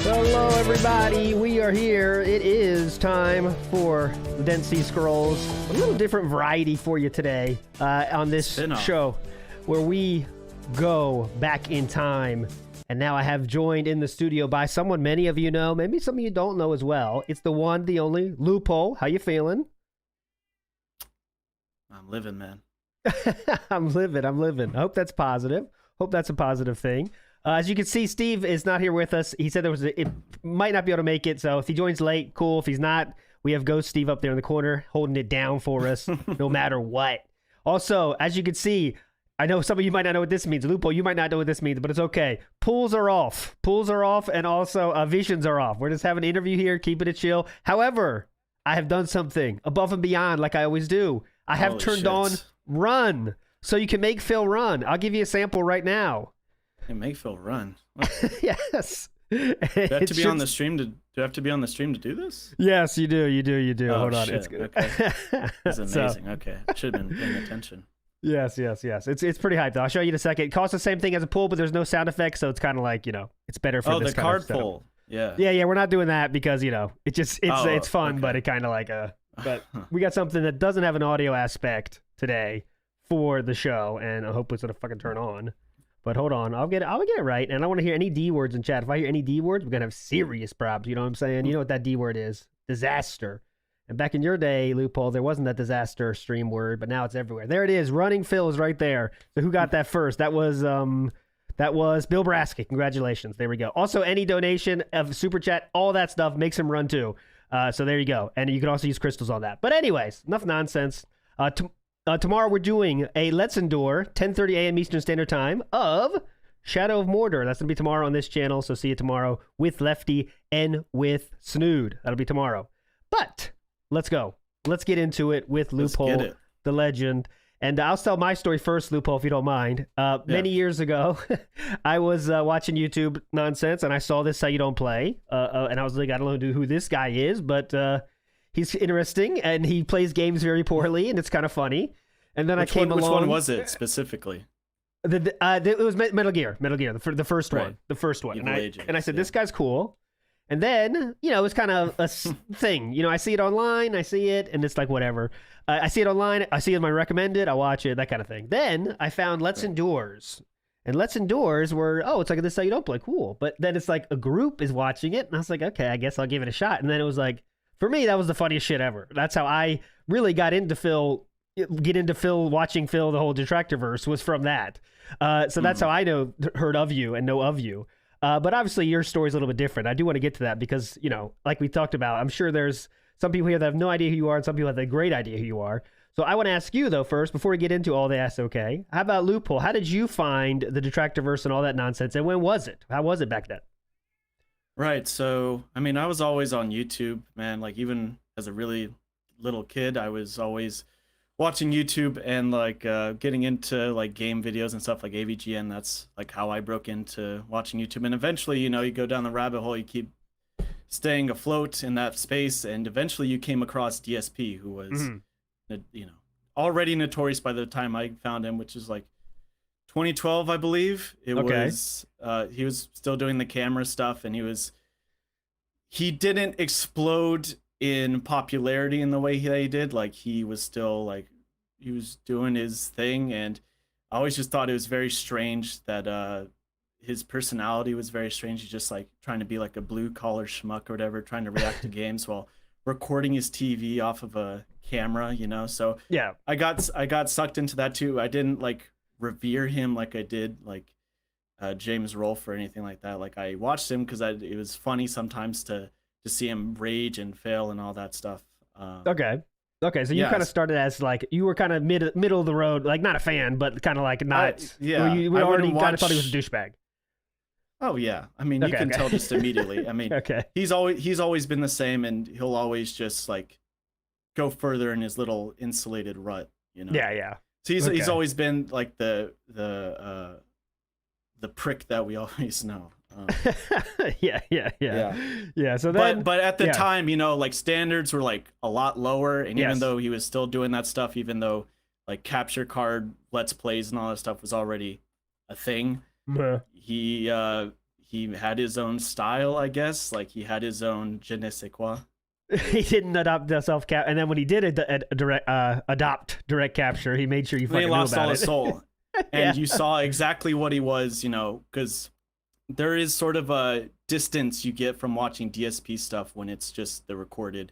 Hello, everybody. We are here. It is time for the Dead Sea Scrolls. A little different variety for you today on this show where we go back in time. And now I have joined in the studio by someone many of you know, maybe some of you don't know as well. It's the one, the only, Loophole. How you feeling? I'm living, man. I'm living. I hope that's positive. Hope that's a positive thing. As you can see, Steve is not here with us. He said it might not be able to make it, so if he joins late, cool. If he's not, we have Ghost Steve up there in the corner holding it down for us no matter what. Also, as you can see, I know some of you might not know what this means. Loophole, you might not know what this means, but it's okay. Pools are off. And also visions are off. We're just having an interview here, keeping it chill. However, I have done something above and beyond like I always do. I have turned on Run, so you can make Phil run. I'll give you a sample right now. Hey, make Phil run. Yes. Do I have to be on the stream to? Do I have to be on the stream to do this? Yes, you do. Oh, hold on. Shit. It's good. Okay. That's amazing. Okay, should have been paying attention. Yes. It's pretty hype though. I'll show you in a second. It costs the same thing as a pull, but there's no sound effects, so it's kind of like, it's better for this the kind of card pull. Yeah. Yeah. We're not doing that because it's fun, but it kind of like But we got something that doesn't have an audio aspect today for the show, and I hope it's gonna fucking turn on. But hold on, I'll get it right, and I want to hear any D words in chat. If I hear any D words, we're gonna have serious problems. You know what I'm saying? You know what that D word is? Disaster. And back in your day, Loophole, there wasn't that disaster stream word, but now it's everywhere. There it is. Running Phil is right there. So who got that first? That was Bill Brasky. Congratulations. There we go. Also, any donation of super chat, all that stuff makes him run too. So there you go. And you can also use crystals on that. But anyways, enough nonsense. Tomorrow we're doing a Let's Endure, 10:30 a.m. Eastern Standard Time, of Shadow of Mordor. That's going to be tomorrow on this channel, so see you tomorrow with Lefty and with Snood. That'll be tomorrow. But let's go. Let's get into it with Loophole, the legend. And I'll tell my story first, Loophole, if you don't mind. Many years ago, I was watching YouTube nonsense, and I saw this How You Don't Play. And I was like, I don't know who this guy is, but... he's interesting, and he plays games very poorly, and it's kind of funny. And then Which one was it specifically? It was Metal Gear, the first one. The first one. And I said, this guy's cool. And then, it's kind of a thing. I see it online, I see it, and it's like, whatever. I see it online, I see it in my recommended, I watch it, that kind of thing. Then I found Let's Endures. And Let's Endures were, it's like this How You Don't Play, cool. But then it's like a group is watching it, and I was like, okay, I guess I'll give it a shot. And then it was like, for me, that was the funniest shit ever. That's how I really got into Phil, watching Phil, the whole Detractorverse was from that. So that's how I heard of you and know of you. But obviously your story's a little bit different. I do want to get to that because, like we talked about, I'm sure there's some people here that have no idea who you are and some people have a great idea who you are. So I want to ask you, though, first, before we get into all that, okay, how about Loophole? How did you find the Detractorverse and all that nonsense, and when was it? How was it back then? Right. So, I mean, I was always on YouTube, man. Like, even as a really little kid, I was always watching YouTube and, like, getting into, like, game videos and stuff like AVGN. That's, like, how I broke into watching YouTube. And eventually, you go down the rabbit hole. You keep staying afloat in that space, and eventually you came across DSP, who was, already notorious by the time I found him, which is like 2012, I believe. It was he was still doing the camera stuff, and he didn't explode in popularity in the way he did. Like he was still like he was doing his thing, and I always just thought it was very strange that his personality was very strange. He's just like trying to be like a blue collar schmuck or whatever, trying to react to games while recording his TV off of a camera, you know? So yeah, I got sucked into that too. I didn't like revere him like I did like James Rolfe or anything like that. Like I watched him because it was funny sometimes to see him rage and fail and all that stuff. Okay, so you kind of started as like you were kind of middle of the road, like not a fan, but kind of like not. You already kind of thought he was a douchebag. Oh yeah, I mean you can tell just immediately. I mean, he's always been the same, and he'll always just like go further in his little insulated rut, you know. Yeah. So he's always been like the prick that we always know. Yeah. So then, but at the time, you know, like standards were like a lot lower, and even though he was still doing that stuff, even though like capture card let's plays and all that stuff was already a thing, he had his own style, I guess. Like he had his own je ne sais quoi. He didn't adopt the self cap, and then when he did adopt direct capture, he made sure you fucking lost knew about all his soul, and you saw exactly what he was, you know, because there is sort of a distance you get from watching DSP stuff when it's just the recorded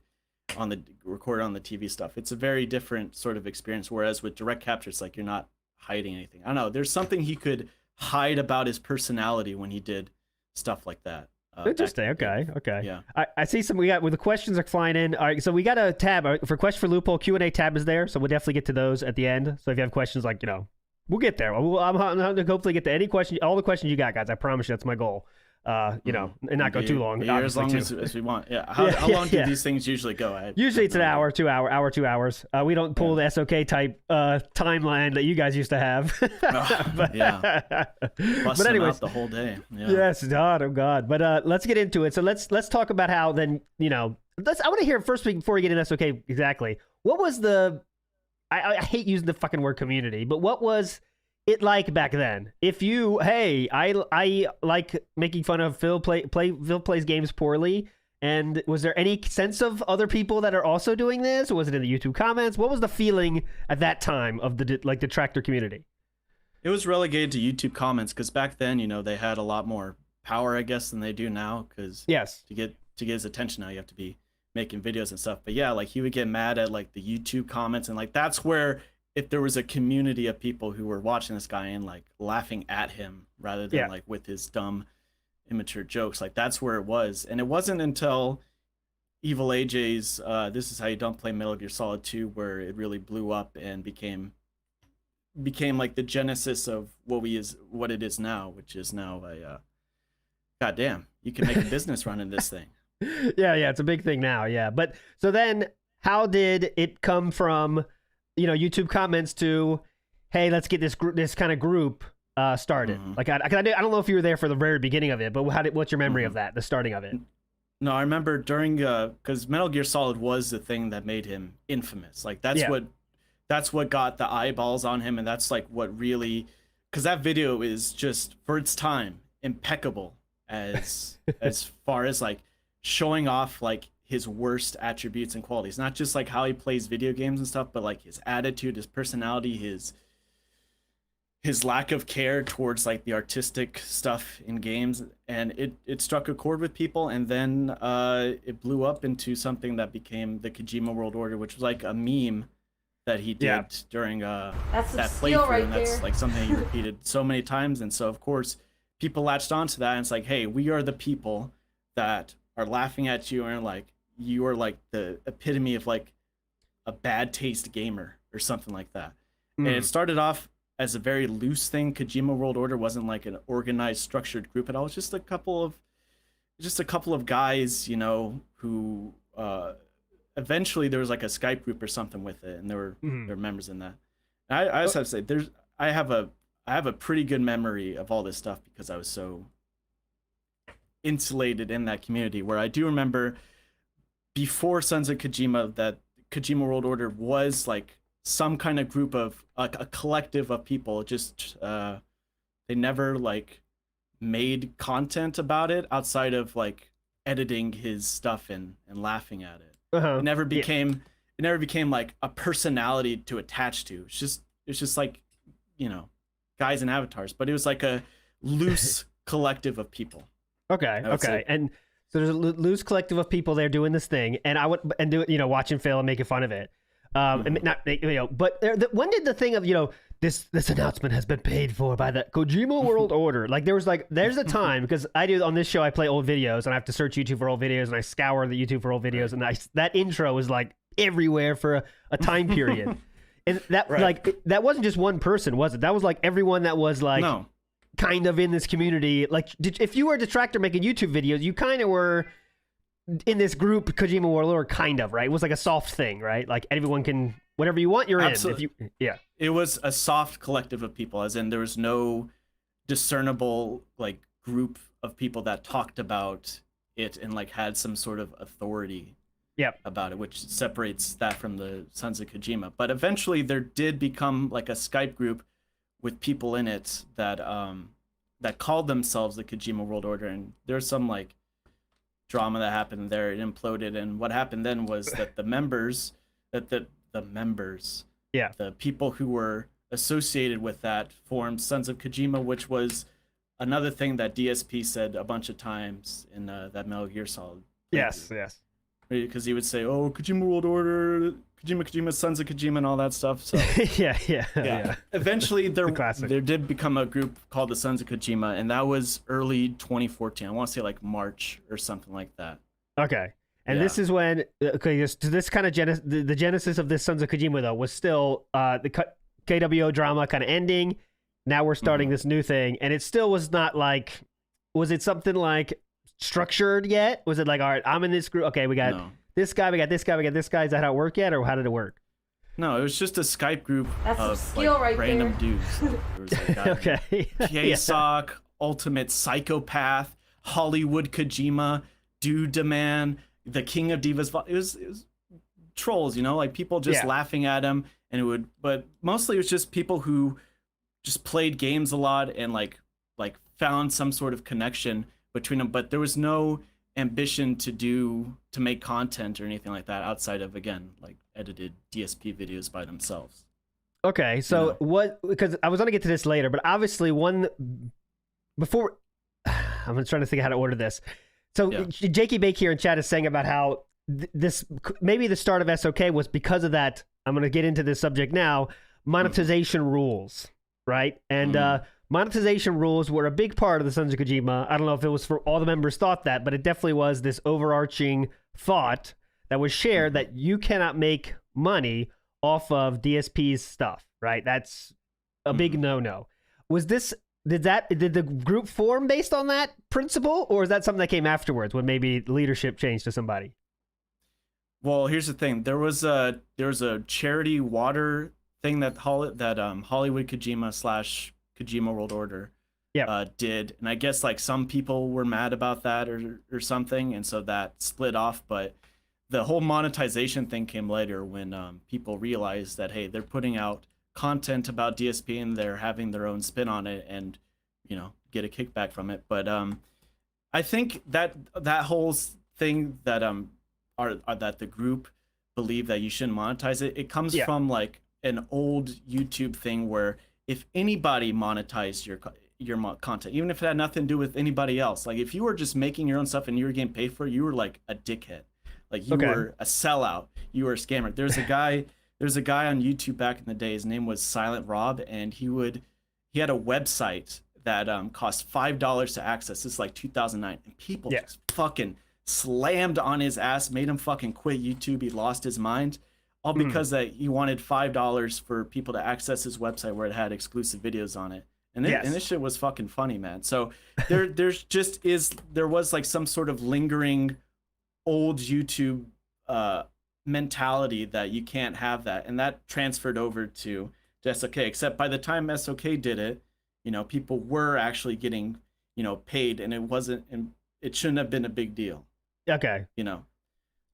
on the TV stuff. It's a very different sort of experience. Whereas with direct capture, it's like you're not hiding anything. I don't know. There's something he could hide about his personality when he did stuff like that. Interesting. Okay. Yeah. I see some. We got the questions are flying in. All right. So we got a tab for question for Loophole Q&A tab is there. So we'll definitely get to those at the end. So if you have questions, like, you know, we'll get there. I'm hopefully get to any question, all the questions you got, guys. I promise you that's my goal. You know, and not go too long. As long as we want. Yeah. How long do these things usually go? Usually it's an hour, 2 hours. We don't pull the SOK type timeline that you guys used to have. But anyways, out the whole day. Yeah. Yes, oh God. But let's get into it. So let's talk about how then, you know, I want to hear first before we get into SOK exactly. What was I hate using the fucking word community, but what was it like back then? If I like making fun of Phil plays games poorly, and was there any sense of other people that are also doing this, or was it in the YouTube comments? What was the feeling at that time of the detractor community? It was relegated to YouTube comments because back then, you know, they had a lot more power, I guess, than they do now. Because to get his attention now, you have to be making videos and stuff. But yeah, like he would get mad at like the YouTube comments, and like that's where, if there was a community of people who were watching this guy and like laughing at him rather than like with his dumb immature jokes, like that's where it was. And it wasn't until Evil AJ's This Is How You Don't Play Metal Gear Solid 2 where it really blew up and became like the genesis of what it is now, which is now a goddamn, you can make a business running this thing. Yeah, it's a big thing now. Yeah, but so then how did it come from, you know, YouTube comments to, hey, let's get this kind of group started? Like I don't know if you were there for the very beginning of it, but what's your memory of that, the starting of it? No, I remember during because Metal Gear Solid was the thing that made him infamous. Like that's what got the eyeballs on him, and that's like what really, because that video is just for its time impeccable as far as like showing off like his worst attributes and qualities, not just like how he plays video games and stuff, but like his attitude, his personality, his lack of care towards like the artistic stuff in games. And it struck a chord with people, and then it blew up into something that became the Kojima World Order, which was like a meme that he did during that playthrough, right, and that's there. like something he repeated so many times. And so of course people latched onto that, and it's like, hey, we are the people that are laughing at you, and like you are like the epitome of like a bad taste gamer or something like that. And it started off as a very loose thing. Kojima World Order wasn't like an organized, structured group at all. It's just a couple of guys, you know, who eventually there was like a Skype group or something with it, and there were members in that. And I just have to say, I have a pretty good memory of all this stuff because I was so insulated in that community. Where I do remember before Sons of Kojima that Kojima World Order was like some kind of group of a collective of people. Just they never like made content about it outside of like editing his stuff and laughing at it. It never became like a personality to attach to. It's just like, you know, guys and avatars, but it was like a loose collective of people. Okay. And so there's a loose collective of people there doing this thing, and I would and do it, you know, watching fail and making fun of it. And not, you know, but when did the thing of, you know, this announcement has been paid for by the Kojima World Order? Like there's a time, because I do on this show, I play old videos and I have to search YouTube for old videos and I scour the YouTube for old videos, and that intro is like everywhere for a time period. And that like that wasn't just one person, was it? That was like everyone that was like kind of in this community. Like if you were a detractor making YouTube videos, you kind of were in this group, Kojima World Order, kind of, right? It was like a soft thing, right? Like everyone can, whatever you want, you're Absolutely. In. If you, it was a soft collective of people, as in there was no discernible like group of people that talked about it and like had some sort of authority about it, which separates that from the Sons of Kojima. But eventually there did become like a Skype group with people in it that that called themselves the Kojima World Order, and there's some like drama that happened there. It imploded, and what happened then was that the members, the people who were associated with that formed Sons of Kojima, which was another thing that DSP said a bunch of times in that Metal Gear Solid. Yes. Because he would say, "Oh, Kojima World Order, Kojima, Sons of Kojima," and all that stuff. So yeah. Eventually, there did become a group called the Sons of Kojima, and that was early 2014. I want to say like March or something like that. Okay, and this is when this kind of the genesis of this Sons of Kojima though was still the KWO drama kind of ending. Now we're starting this new thing, and it still was not like. Was it something like structured yet? Was it like, all right, I'm in this group, okay, we got this guy, we got this guy, we got this guy? Is that how it worked yet, or how did it work? No, it was just a Skype group of like random dudes. There was like PA Ultimate Psychopath, Hollywood Kojima, Dude Man, the King of Divas. It was trolls, you know, like people just laughing at him, and but mostly it was just people who just played games a lot and like found some sort of connection between them, but there was no ambition to make content or anything like that outside of, again, like edited DSP videos by themselves. Okay, so what, because I was going to get to this later, but obviously before I'm trying to think how to order this. So Jakey Bake here in chat is saying about how this maybe the start of SOK was because of that. I'm going to get into this subject now. Monetization rules, right? And monetization rules were a big part of the Sons of Kojima. I don't know if it was for all the members thought that, but it definitely was this overarching thought that was shared that you cannot make money off of DSP's stuff, right? That's a big no-no. Did the group form based on that principle, or is that something that came afterwards when maybe leadership changed to somebody? Well, here's the thing. There was a charity water thing that Hollywood Kojima / Kojima World Order did, and I guess like some people were mad about that or something, and so that split off. But the whole monetization thing came later when people realized that, hey, they're putting out content about DSP and they're having their own spin on it, and get a kickback from it. But I think that whole thing that that the group believe that you shouldn't monetize it comes from like an old YouTube thing where if anybody monetized your content, even if it had nothing to do with anybody else, like if you were just making your own stuff and you were getting paid for it, you were like a dickhead, like you were a sellout, you were a scammer. There's a guy on YouTube back in the day. His name was Silent Rob, and he had a website that cost $5 to access. This is like 2009, and people just fucking slammed on his ass, made him fucking quit YouTube. He lost his mind. All because that he wanted $5 for people to access his website where it had exclusive videos on it. And this shit was fucking funny, man. So there was like some sort of lingering old YouTube mentality that you can't have that. And that transferred over to SOK, except by the time SOK did it, people were actually getting, paid, and it wasn't, and it shouldn't have been a big deal. Okay. You know.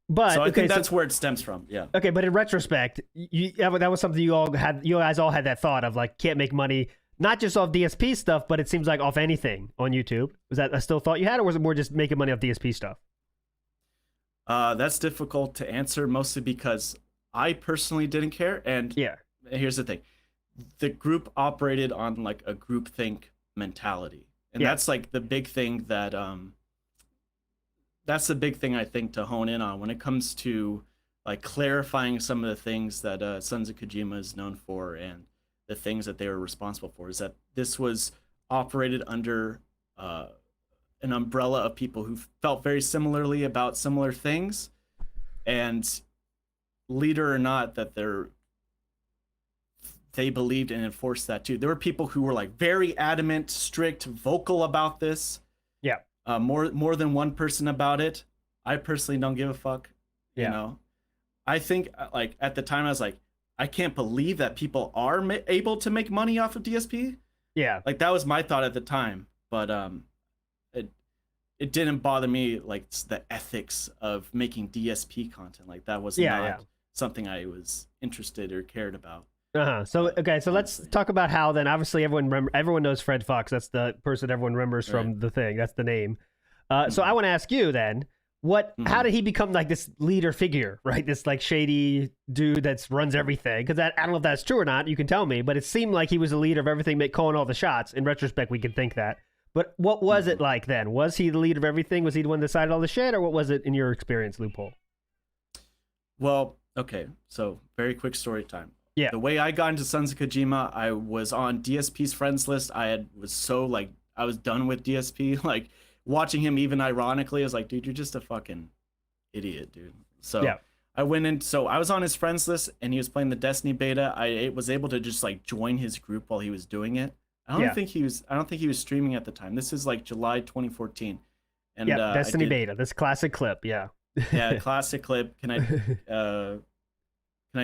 But so I think that's where it stems from. Yeah. Okay, but in retrospect, that was something you guys all had that thought of, like, can't make money not just off DSP stuff, but it seems like off anything on YouTube. Was that a still thought you had, or was it more just making money off DSP stuff? That's difficult to answer, mostly because I personally didn't care. And yeah, here's the thing: the group operated on like a groupthink mentality, and that's like the big thing that that's the big thing I think to hone in on when it comes to like clarifying some of the things that Sons of Kojima is known for and the things that they were responsible for. Is that this was operated under an umbrella of people who felt very similarly about similar things, and leader or not, that they believed and enforced that too. There were people who were like very adamant, strict, vocal about this. Yeah. More than one person about it. I personally don't give a fuck. You know, I think like at the time I was like, I can't believe that people are able to make money off of DSP. Yeah. Like that was my thought at the time, but it didn't bother me, like the ethics of making DSP content. Like that was not something I was interested or cared about. So okay, so let's talk about how then. Obviously, everyone knows Fred Fox. That's the person everyone remembers from the thing. That's the name. So I want to ask you then, how did he become like this leader figure, right? This like shady dude that runs everything. Because I don't know if that's true or not. You can tell me, but it seemed like he was the leader of everything, calling all the shots. In retrospect, we can think that. But what was it like then? Was he the leader of everything? Was he the one that decided all the shit, or what was it in your experience, Loophole? Well, okay, so very quick story time. Yeah. The way I got into Sons of Kojima, I was on DSP's friends list. I was done with DSP. Like watching him, even ironically, I was like, dude, you're just a fucking idiot, dude. So I went in. So I was on his friends list, and he was playing the Destiny beta. I was able to just like join his group while he was doing it. I don't think he was streaming at the time. This is like July 2014. And Destiny beta. This classic clip. Yeah. Yeah, classic clip. Can I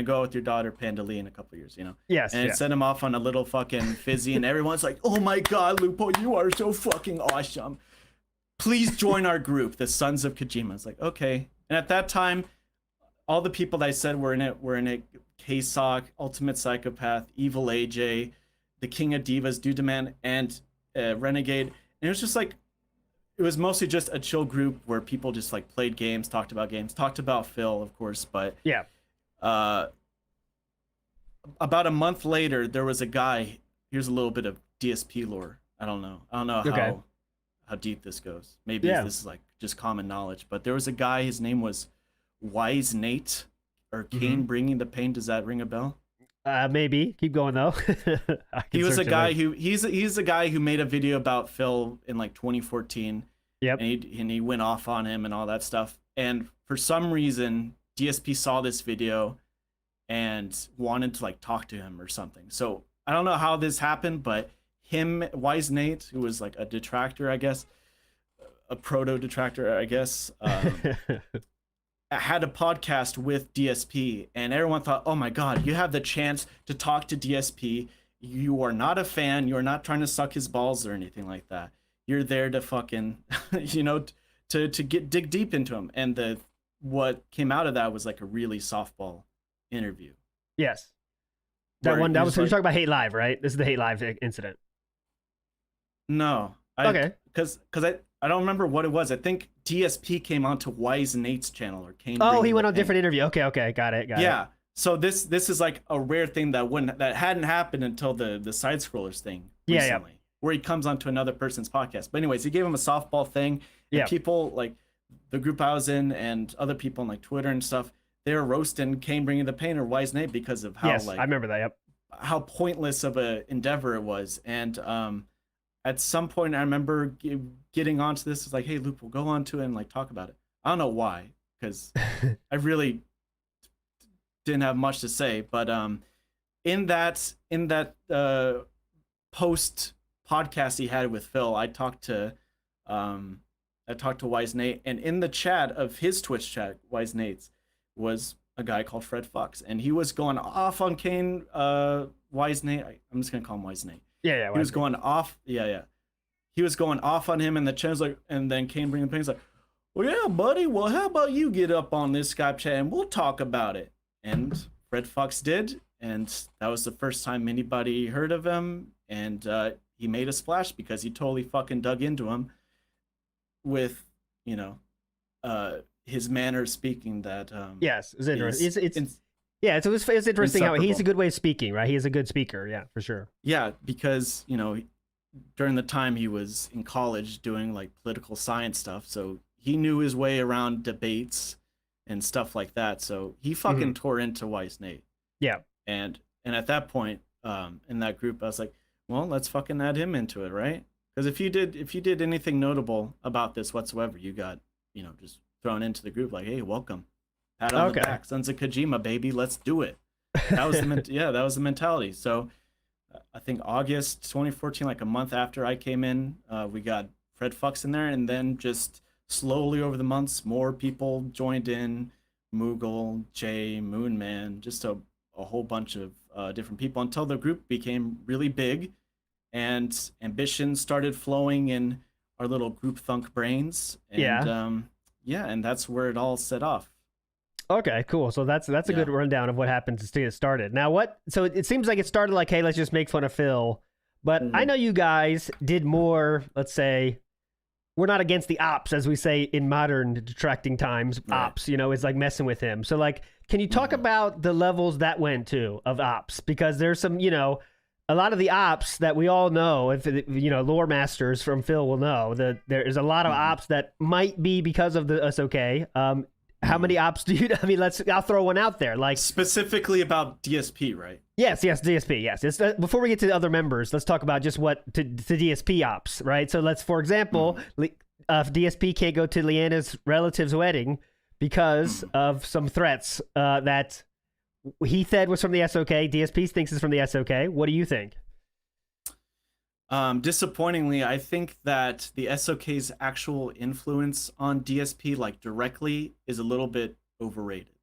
go out with your daughter Panda Lee in a couple of years, you know? Yes. And it sent him off on a little fucking fizzy, and everyone's like, oh my god, Loophole, you are so fucking awesome. Please join our group, the Sons of Kojima. It's like, okay. And at that time, all the people that I said were in it, K-Sock, Ultimate Psychopath, Evil AJ, the King of Divas, Dude Man, and Renegade. And it was just like, it was mostly just a chill group where people just like played games, talked about Phil, of course, but yeah. About a month later, there was a guy. Here's a little bit of DSP lore. I don't know how deep this goes. Maybe this is like just common knowledge. But there was a guy. His name was Wise Nate, or Kane Bringing the Pain. Does that ring a bell? Maybe. Keep going though. He was a guy who he's a guy who made a video about Phil in like 2014. Yep. And he went off on him and all that stuff. And for some reason, DSP saw this video and wanted to like talk to him or something. So I don't know how this happened, but Wise Nate, who was like a detractor, I guess, a proto detractor, I guess, had a podcast with DSP, and everyone thought, oh my god, you have the chance to talk to DSP. You are not a fan. You're not trying to suck his balls or anything like that. You're there to fucking, to dig deep into him. And what came out of that was like a really softball interview. Yes. That was like, you're talking about Hate Live, right? This is the Hate Live incident. No. Okay. Because I don't remember what it was. I think DSP came onto Wise Nate's channel or Kane. Oh, he went on a different interview. Okay, got it. Yeah. So this is like a rare thing that hadn't happened until the side scrollers thing recently. Where he comes onto another person's podcast. But anyways, he gave him a softball thing. And people like the group I was in and other people on like Twitter and stuff, they were roasting Kane Bringing the Pain or Wise Nate because of how I remember that. Yep. How pointless of a endeavor it was. And at some point I remember getting onto this. It's like, hey, Luke, we'll go on to it and like talk about it. I don't know why, because I really didn't have much to say. But in that post podcast he had with Phil, I talked to Wise Nate, and in the chat of his Twitch chat, Wise Nate's, was a guy called Fred Fox, and he was going off on Kane. Wise Nate, I'm just gonna call him Wise Nate. Yeah. He was going off. Yeah. he was going off on him, and the chat's like, and then Kane bringing the ping. He's like, well, yeah, buddy. Well, how about you get up on this Skype chat and we'll talk about it? And Fred Fox did, and that was the first time anybody heard of him. And he made a splash because he totally fucking dug into him with, you know, his manner of speaking. That yes, it's interesting. It's interesting how he's a good way of speaking, right? He is a good speaker, yeah, for sure. Yeah, because you know, during the time he was in college doing like political science stuff, so he knew his way around debates and stuff like that. So he fucking tore into Wise Nate. Yeah, and at that point, in that group, I was like, well, let's fucking add him into it, right? Because if you did anything notable about this whatsoever, you got, you know, just thrown into the group like, hey, welcome. Pat on the back, Sons of Kojima, baby, let's do it. That was that was the mentality. So I think August 2014, like a month after I came in, we got Fred Fox in there, and then just slowly over the months, more people joined in. Moogle, Jay, Moonman, just a whole bunch of different people until the group became really big, and ambition started flowing in our little group thunk brains. And, and that's where it all set off. Okay, cool. So that's a good rundown of what happened to get started. Now, so it seems like it started like, hey, let's just make fun of Phil. But I know you guys did more, let's say, we're not against the ops, as we say in modern detracting times. Right. Ops, you know, is like messing with him. So, like, can you talk about the levels that went to of ops? Because there's some, you know, a lot of the ops that we all know, if you know, lore masters from Phil will know that there is a lot of ops that might be because of the SOK. How many ops do you? I mean, I'll throw one out there. Like specifically about DSP, right? Yes, DSP. Yes. Before we get to the other members, let's talk about just what to DSP ops, right? So let's, for example, if DSP can't go to Leanna's relative's wedding because of some threats that he said was from the SOK. DSP thinks is from the SOK. What do you think? Disappointingly, I think that the SOK's actual influence on DSP, like directly, is a little bit overrated.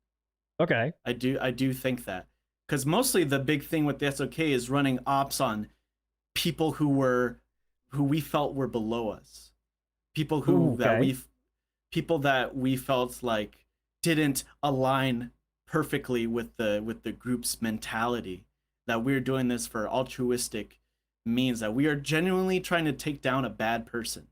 Okay. I do think that, because mostly the big thing with the SOK is running ops on people who we felt were below us, people that we felt like didn't align perfectly with the group's mentality, that we're doing this for altruistic means, that we are genuinely trying to take down a bad person.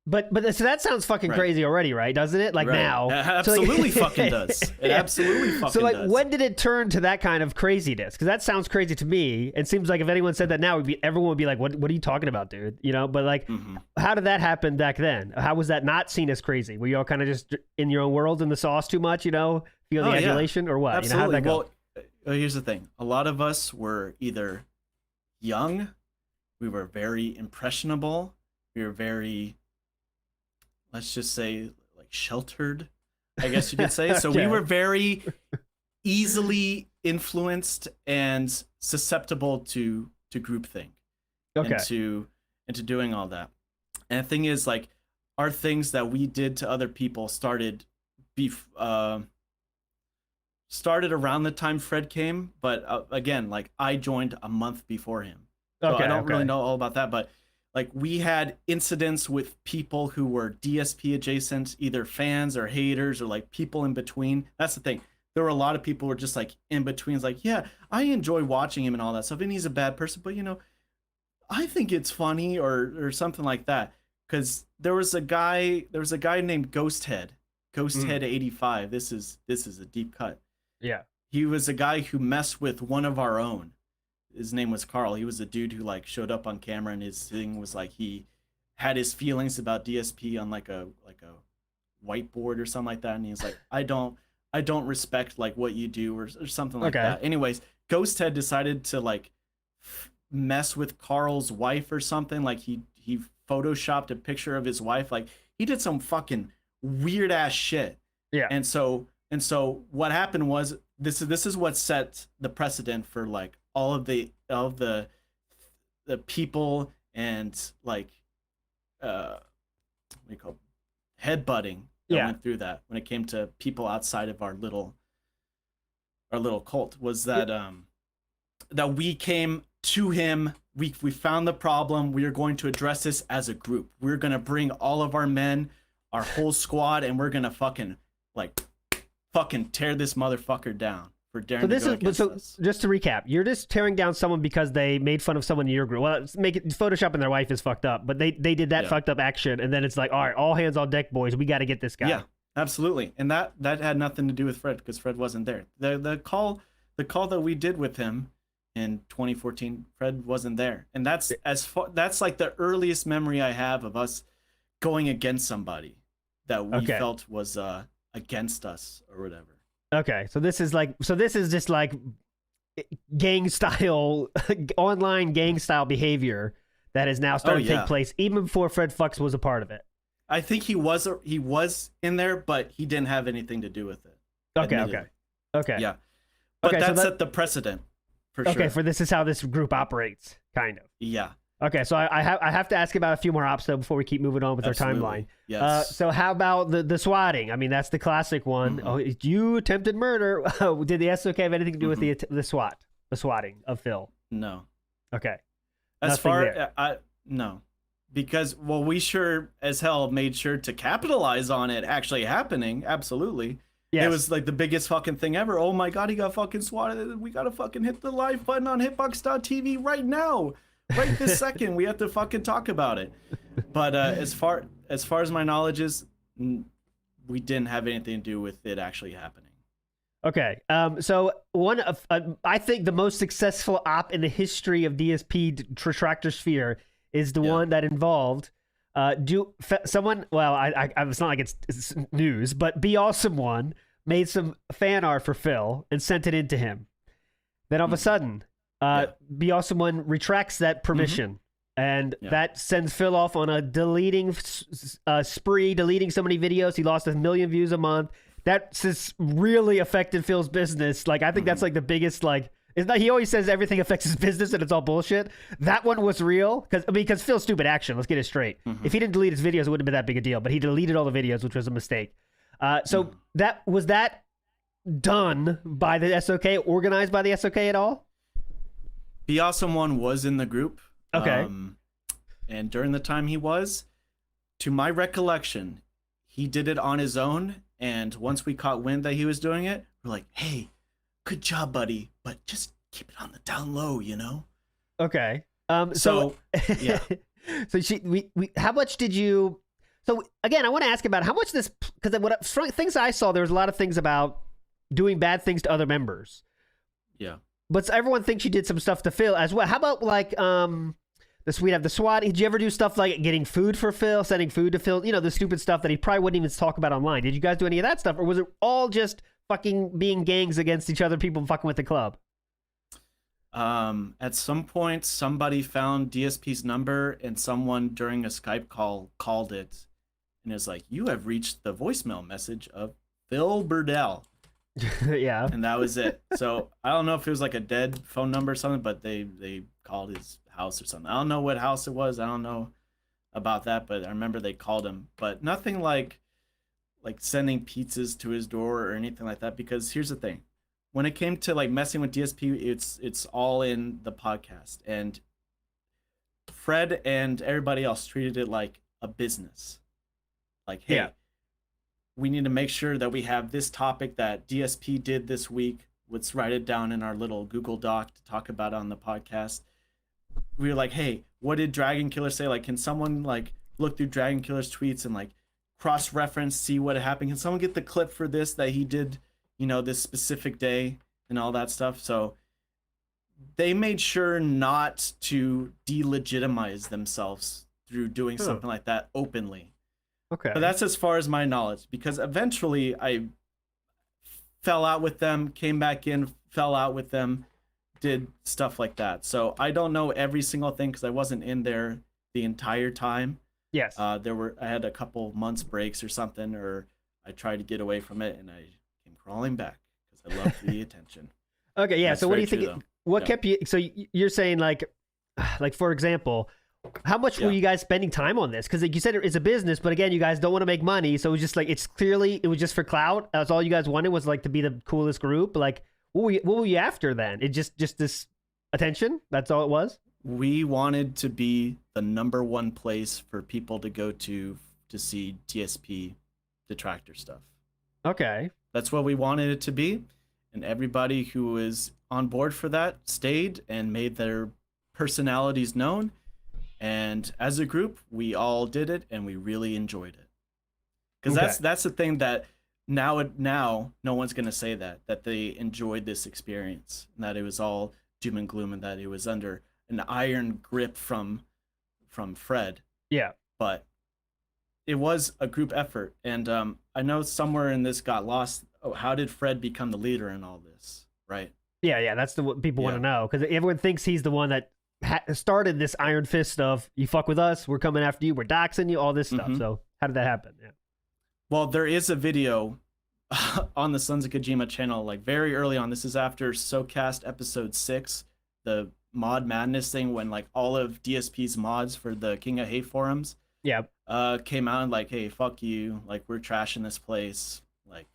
But so that sounds fucking crazy already, right? Doesn't it? Like now. It absolutely fucking does. It absolutely fucking does. So like, when did it turn to that kind of craziness? Because that sounds crazy to me. It seems like if anyone said that now, everyone would be like, what are you talking about, dude? You know, but like, how did that happen back then? How was that not seen as crazy? Were you all kind of just in your own world in the sauce too much, you know? Feel the adulation or what? Absolutely. You know, how'd that go? Well, here's the thing. A lot of us were either young, we were very impressionable, we were very, let's just say, like, sheltered, I guess you could say. So we were very easily influenced and susceptible to groupthink, and to doing all that. And the thing is, like, our things that we did to other people started around the time Fred came, but again, like, I joined a month before him. So I don't really know all about that, but like, we had incidents with people who were DSP adjacent, either fans or haters or like people in between. That's the thing. There were a lot of people who were just like in between. It's like, yeah, I enjoy watching him and all that stuff, and he's a bad person, but you know, I think it's funny or something like that. Because there was a guy named Ghosthead 85. This is a deep cut. Yeah. He was a guy who messed with one of our own. His name was Carl. He was a dude who like showed up on camera, and his thing was like, he had his feelings about DSP on like a whiteboard or something like that, and he was like, I don't respect like what you do or something like that. Anyways, Ghosthead decided to like mess with Carl's wife or something. Like he photoshopped a picture of his wife. Like, he did some fucking weird ass shit. Yeah. And so what happened was, this is what set the precedent for like all of the people and like what do you call it? Headbutting that went through that when it came to people outside of our little cult, was that that we came to him. We found the problem. We are going to address this as a group. We're going to bring all of our men, our whole squad, and we're going to fucking tear this motherfucker down for daring to go against us. Just to recap, you're just tearing down someone because they made fun of someone in your group. Well, Photoshopping their wife is fucked up, but they did that fucked up action, and then it's like, all right, all hands on deck, boys. We got to get this guy. Yeah, absolutely. And that had nothing to do with Fred, because Fred wasn't there. The call that we did with him in 2014, Fred wasn't there, and that's like the earliest memory I have of us going against somebody that we felt was against us or whatever. Okay, so this is just like gang style, online gang style behavior that is now starting to take place even before Fred Fucks was a part of it. I think he was in there, but he didn't have anything to do with it. Okay. Yeah, but that set the precedent for sure. Okay, for this is how this group operates, kind of. Yeah. Okay, so I have to ask about a few more ops though before we keep moving on with our timeline. Yes. So how about the swatting? I mean, that's the classic one. Mm-hmm. Oh, you attempted murder. Did the SOK have anything to do with the swatting of Phil? No. Okay. No, because we sure as hell made sure to capitalize on it actually happening. Absolutely. Yes. It was like the biggest fucking thing ever. Oh my god, he got fucking swatted. We gotta fucking hit the live button on hitbox.tv right now. Right this second, we have to fucking talk about it. But as far as my knowledge is, we didn't have anything to do with it actually happening. Okay. So one of I think the most successful op in the history of DSP Detractor Sphere is the one that involved someone. Well, it's not like it's news, but Be Awesome One made some fan art for Phil and sent it in to him. Then all of a sudden, Be Awesome One retracts that permission, and that sends Phil off on a deleting spree, deleting so many videos. He lost 1 million views a month. That's just really affected Phil's business. Like, I think that's like the biggest, like, it's not, he always says everything affects his business and it's all bullshit. That one was real because Phil's stupid action. Let's get it straight. If he didn't delete his videos, it wouldn't have been that big a deal, but he deleted all the videos, which was a mistake. So that done by the SOK, organized by the SOK at all? Be Awesome One was in the group. Okay. And during the time he was, to my recollection, he did it on his own. And once we caught wind that he was doing it, we're like, hey, good job, buddy. But just keep it on the down low, you know? Okay. So yeah. So how much did you... So again, I want to ask about how much this... Because things I saw, there was a lot of things about doing bad things to other members. Yeah. But everyone thinks you did some stuff to Phil as well. How about like we'd have the SWAT? Did you ever do stuff like getting food for Phil, sending food to Phil? You know, the stupid stuff that he probably wouldn't even talk about online. Did you guys do any of that stuff, or was it all just fucking being gangs against each other, people fucking with the club? At some point, somebody found DSP's number, and someone during a Skype call called it, and it was like, "You have reached the voicemail message of Phil Burdell." Yeah. And that was it. So I don't know if it was like a dead phone number or something, but they called his house or something. I don't know what house it was. I don't know about that, but I remember they called him. But nothing like sending pizzas to his door or anything like that. Because here's the thing. When it came to like messing with DSP, it's all in the podcast. And Fred and everybody else treated it like a business. Like, hey, we need to make sure that we have this topic that DSP did this week. Let's write it down in our little Google Doc to talk about on the podcast. We were like, hey, what did Dragon Killer say? Like, can someone like look through Dragon Killer's tweets and like cross-reference, see what happened? Can someone get the clip for this that he did, you know, this specific day and all that stuff? So they made sure not to delegitimize themselves through doing something like that openly. Okay. But that's as far as my knowledge, because eventually I fell out with them, came back in, fell out with them, did stuff like that. So I don't know every single thing because I wasn't in there the entire time. Yes. I had a couple months breaks or something, or I tried to get away from it and I came crawling back because I loved the attention. Okay, yeah. That's so what do you true, think? What kept you? So you're saying like for example, how much were you guys spending time on this? Because like you said, it's a business, but again, you guys don't want to make money, so it was just like it was just for clout. That's all you guys wanted was like to be the coolest group. Like, what were you after then? It just this attention. That's all it was. We wanted to be the #1 place for people to go to see DSP detractor stuff. Okay. That's what we wanted it to be. And everybody who was on board for that stayed and made their personalities known. And as a group, we all did it and we really enjoyed it. Because that's the thing that now no one's going to say that they enjoyed this experience, and that it was all doom and gloom, and that it was under an iron grip from Fred. Yeah. But it was a group effort. And I know somewhere in this got lost. Oh, how did Fred become the leader in all this? Right. Yeah. That's what people want to know, because everyone thinks he's the one that started this iron fist of, you fuck with us, we're coming after you, we're doxing you, all this stuff. So how did that happen? Yeah. Well, there is a video on the Sons of Kojima channel, like very early on. This is after SoCast episode 6, the mod madness thing, when like all of DSP's mods for the King of Hate forums came out and like, hey, fuck you, like we're trashing this place, like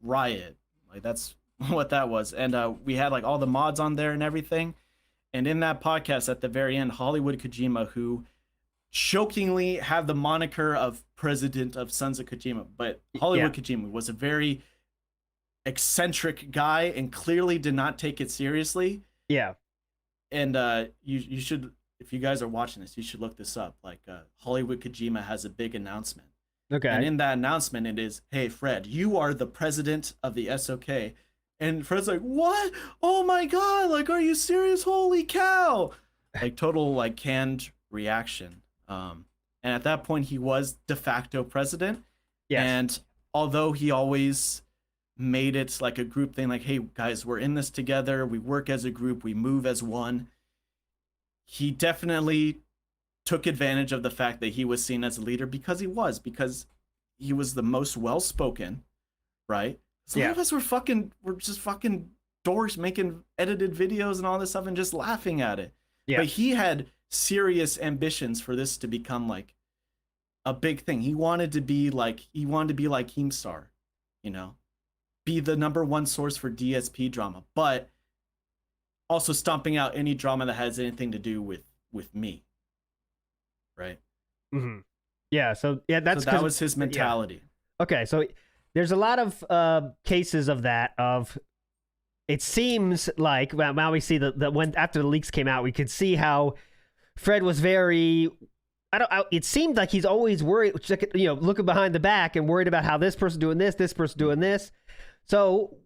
riot, like that's what that was. And we had like all the mods on there and everything. And in that podcast at the very end, Hollywood Kojima, who jokingly had the moniker of president of Sons of Kojima, but Hollywood Kojima was a very eccentric guy and clearly did not take it seriously. Yeah. And you should, if you guys are watching this, you should look this up. Like Hollywood Kojima has a big announcement. Okay. And in that announcement, it is, hey, Fred, you are the president of the SOK. And Fred's like, what? Oh my God, like, are you serious? Holy cow. Like total like canned reaction. And at that point, he was de facto president. Yes. And although he always made it like a group thing, like, hey, guys, we're in this together. We work as a group. We move as one. He definitely took advantage of the fact that he was seen as a leader because he was the most well-spoken, right? So a lot of us were just fucking dorks making edited videos and all this stuff and just laughing at it. Yeah. But he had serious ambitions for this to become like a big thing. He wanted to be like Keemstar, you know, be the #1 source for DSP drama, but also stomping out any drama that has anything to do with me. Right. Mm-hmm. Yeah. So that was his mentality. Yeah. Okay. So there's a lot of cases of that. It seems like now we see that when after the leaks came out, we could see how Fred was very. It seemed like he's always worried, you know, looking behind the back and worried about how this person doing this person doing this. So,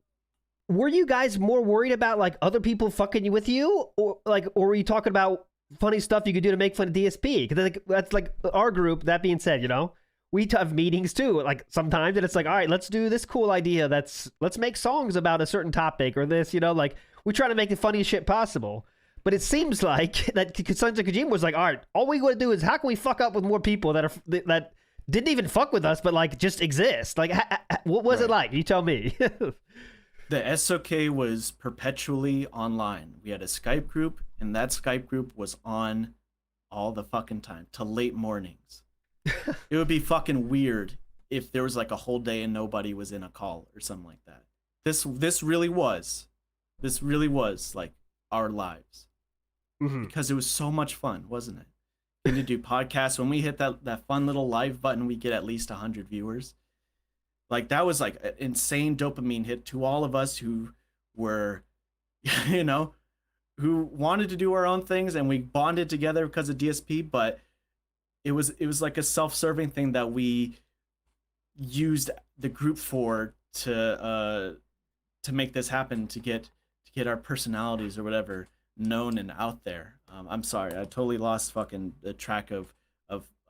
were you guys more worried about like other people fucking with you, or were you talking about funny stuff you could do to make fun of DSP? Because that's like our group. That being said, you know, we have meetings too, like sometimes, and it's like, all right, let's do this cool idea. Let's make songs about a certain topic or this, you know, like we try to make the funniest shit possible. But it seems like that Sons of Kojima was like, all right, all we want to do is how can we fuck up with more people that didn't even fuck with us, but like just exist? Like, what was it like? You tell me. The SOK was perpetually online. We had a Skype group, and that Skype group was on all the fucking time till late mornings. It would be fucking weird if there was like a whole day and nobody was in a call or something like that. This really was like our lives. Mm-hmm. Because it was so much fun, wasn't it? And to do podcasts, when we hit that fun little live button, we get at least 100 viewers. Like that was like an insane dopamine hit to all of us who were, you know, who wanted to do our own things, and we bonded together because of DSP. But it was like a self-serving thing that we used the group for to make this happen, to get our personalities or whatever known and out there. I'm sorry, I totally lost fucking the track of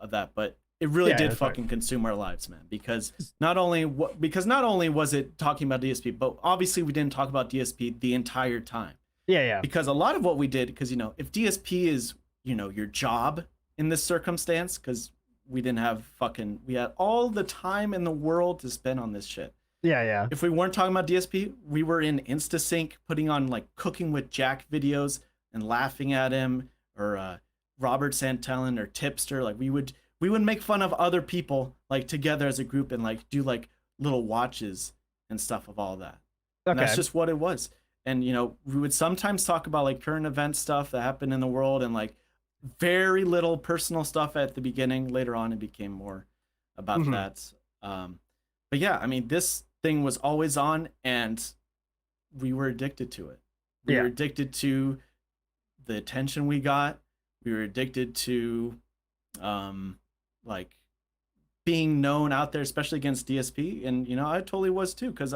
that, but it really did fucking consume our lives, man. Because not only was it talking about DSP, but obviously we didn't talk about DSP the entire time. Yeah. Because a lot of what we did, because, you know, if DSP is, you know, your job in this circumstance, because we had all the time in the world to spend on this shit. Yeah. If we weren't talking about DSP, we were in InstaSync putting on like Cooking with Jack videos and laughing at him, or Robert Santellan or Tipster. Like we would make fun of other people like together as a group and like do like little watches and stuff of all that. Okay. And that's just what it was. and we would sometimes talk about like current event stuff that happened in the world, and like very little personal stuff at the beginning. Later on, it became more about that. But yeah, I mean, this thing was always on, and we were addicted to it. We were addicted to the attention we got. We were addicted to like being known out there, especially against DSP. And I totally was too, because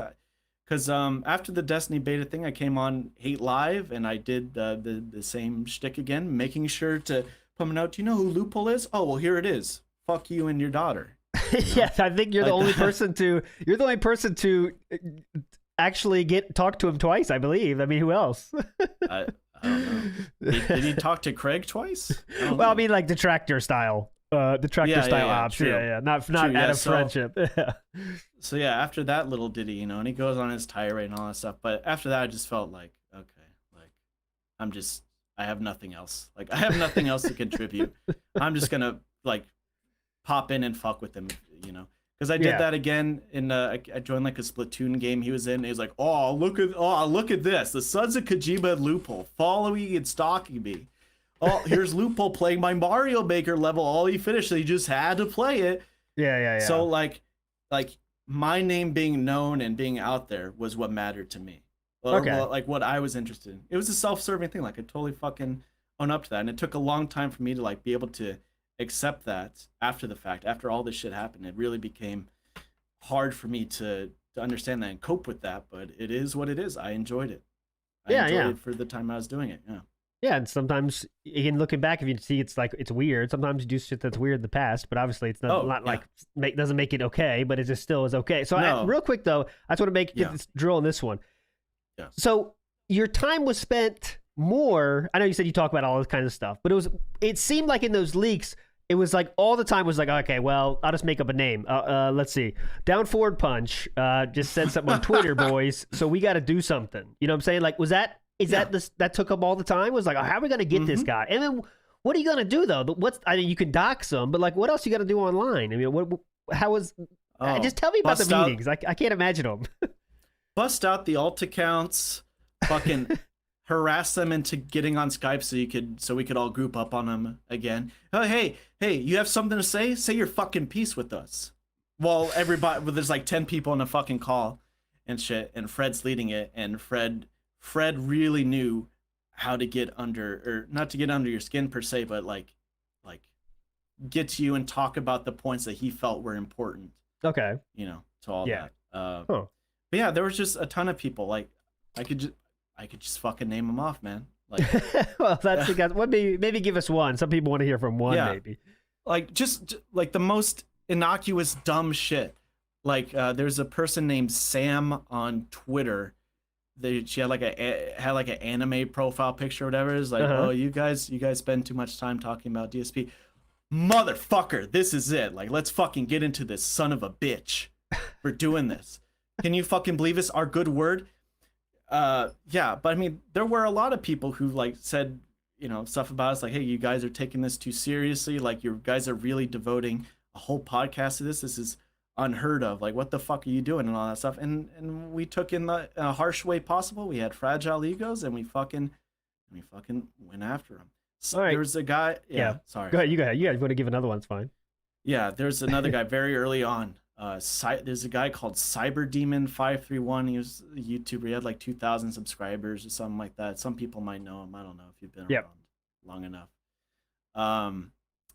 after the Destiny beta thing, I came on Hate Live, and I did the same shtick again, making sure to put a note. Do you know who Loophole is? Oh, well, here it is. Fuck you and your daughter. Yes, I think you're the only person to actually talk to him twice, I believe. I mean, who else? I don't know. Did he talk to Craig twice? Well, I mean, like detractor style. Detractor style ops. True. Yeah. Not out of friendship. So yeah, after that little ditty, and he goes on his tirade and all that stuff. But after that, I just felt like, okay, like I have nothing else. Like, I have nothing else to contribute. I'm just gonna like pop in and fuck with him, because I did that again in I joined like a Splatoon game he was in. And he was like, look at this, the Sons of Kojima Loophole following and stalking me. Oh, here's Loophole playing my Mario Maker level. All he finished, so he just had to play it. Yeah. So like my name being known and being out there was what mattered to me. Like what I was interested in. It was a self-serving thing. Like, I totally fucking own up to that. And it took a long time for me to like be able to accept that after the fact. After all this shit happened, it really became hard for me to understand that and cope with that. But it is what it is. I enjoyed it. I enjoyed it for the time I was doing it. Yeah. Yeah, and sometimes, again, looking back, if you see it's weird, sometimes you do shit that's weird in the past, but obviously it's not doesn't make it okay, but it just still is okay. So real quick, though, I just want to get this drill on this one. Yeah. So your time was spent more, I know you said you talk about all this kind of stuff, but it seemed like in those leaks, it was like all the time was like, okay, well, I'll just make up a name. Let's see. Down Forward Punch just said something on Twitter, boys, so we got to do something. You know what I'm saying? Like, that took up all the time? Was like, how are we gonna get this guy? And then what are you gonna do though? You can dox him, but like, what else you got to do online? I mean, just tell me about the meetings. I can't imagine them. Bust out the alt accounts, fucking harass them into getting on Skype so we could all group up on them again. Oh, hey, you have something to say? Say your fucking piece with us. Well, there's like 10 people in a fucking call and shit, and Fred's leading it, and Fred really knew how to get under, or not to get under your skin per se, but like get to you and talk about the points that he felt were important. Okay. To all that. But yeah, there was just a ton of people. Like, I could just fucking name them off, man. Like, well, that's the guy. Maybe give us one. Some people want to hear from one, maybe. Like, just like the most innocuous dumb shit. Like, there's a person named Sam on Twitter. She had like an anime profile picture or whatever. It's like, oh, you guys spend too much time talking about DSP. Motherfucker, this is it. Like, let's fucking get into this son of a bitch for doing this. Can you fucking believe this? Our good word. Yeah, but I mean, there were a lot of people who like said, stuff about us, like, hey, you guys are taking this too seriously. Like, you guys are really devoting a whole podcast to this. This is unheard of. Like, what the fuck are you doing and all that stuff? And we took in the harsh way possible. We had fragile egos, and we fucking went after them. So right. There was a guy. Yeah. Sorry. Go ahead. You guys want to give another one? It's fine. Yeah. There's another guy very early on. There's a guy called CyberDemon531. He was a YouTuber. He had like 2,000 subscribers or something like that. Some people might know him. I don't know if you've been around long enough.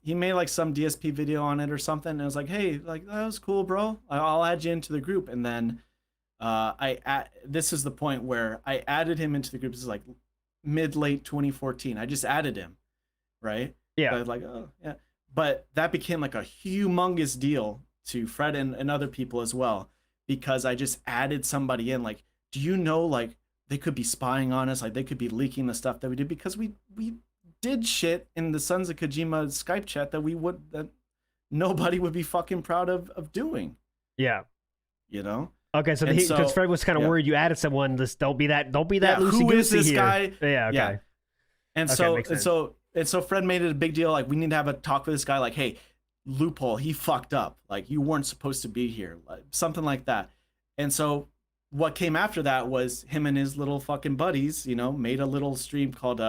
He made like some DSP video on it or something. And I was like, hey, like, that was cool, bro. I'll add you into the group. And then this is the point where I added him into the group. This is like late 2014. I just added him, right? Yeah. I was like, oh, yeah. But that became like a humongous deal to Fred and other people as well, because I just added somebody in. Like, do you know, like, they could be spying on us, like they could be leaking the stuff that we did, because we did shit in the Sons of Kojima Skype chat that nobody would be fucking proud of doing. Yeah. Okay, so because Fred was kind of worried you added someone. Just don't be that loosey-goosey. Who is this here. guy? Yeah. Okay. Yeah. And so Fred made it a big deal. Like, we need to have a talk with this guy. Like, hey, Loophole, he fucked up. Like, you weren't supposed to be here. Like, something like that. And so what came after that was him and his little fucking buddies, you know, made a little stream called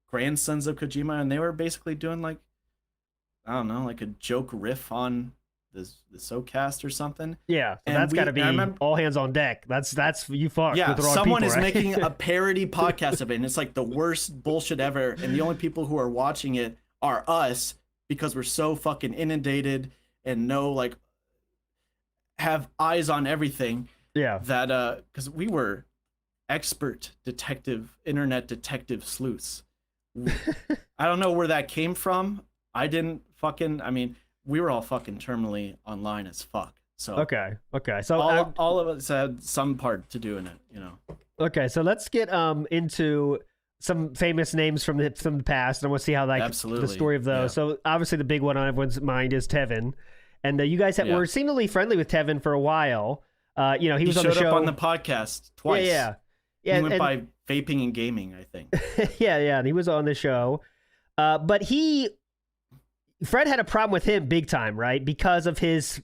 Grandsons of Kojima, and they were basically doing like, I don't know, like a joke riff on the SoCast or something. Yeah, so that's got to be all hands on deck. That's you fucked with the wrong someone people, is right? making a parody podcast of it, and it's like the worst bullshit ever. And the only people who are watching it are us because we're so fucking inundated and like have eyes on everything. Yeah. That because we were expert internet detective sleuths. I don't know where that came from. I mean, we were all fucking terminally online as fuck. So okay. So all of us had some part to do in it, you know. Okay, so let's get into some famous names from the past, and we'll see how the story of those. Yeah. So obviously the big one on everyone's mind is Tevin, and you guys were seemingly friendly with Tevin for a while. You know, he was on the show. Showed up on the podcast twice. Yeah. He went by vaping and gaming, I think. yeah, and he was on the show, but Fred had a problem with him big time, right? Because of his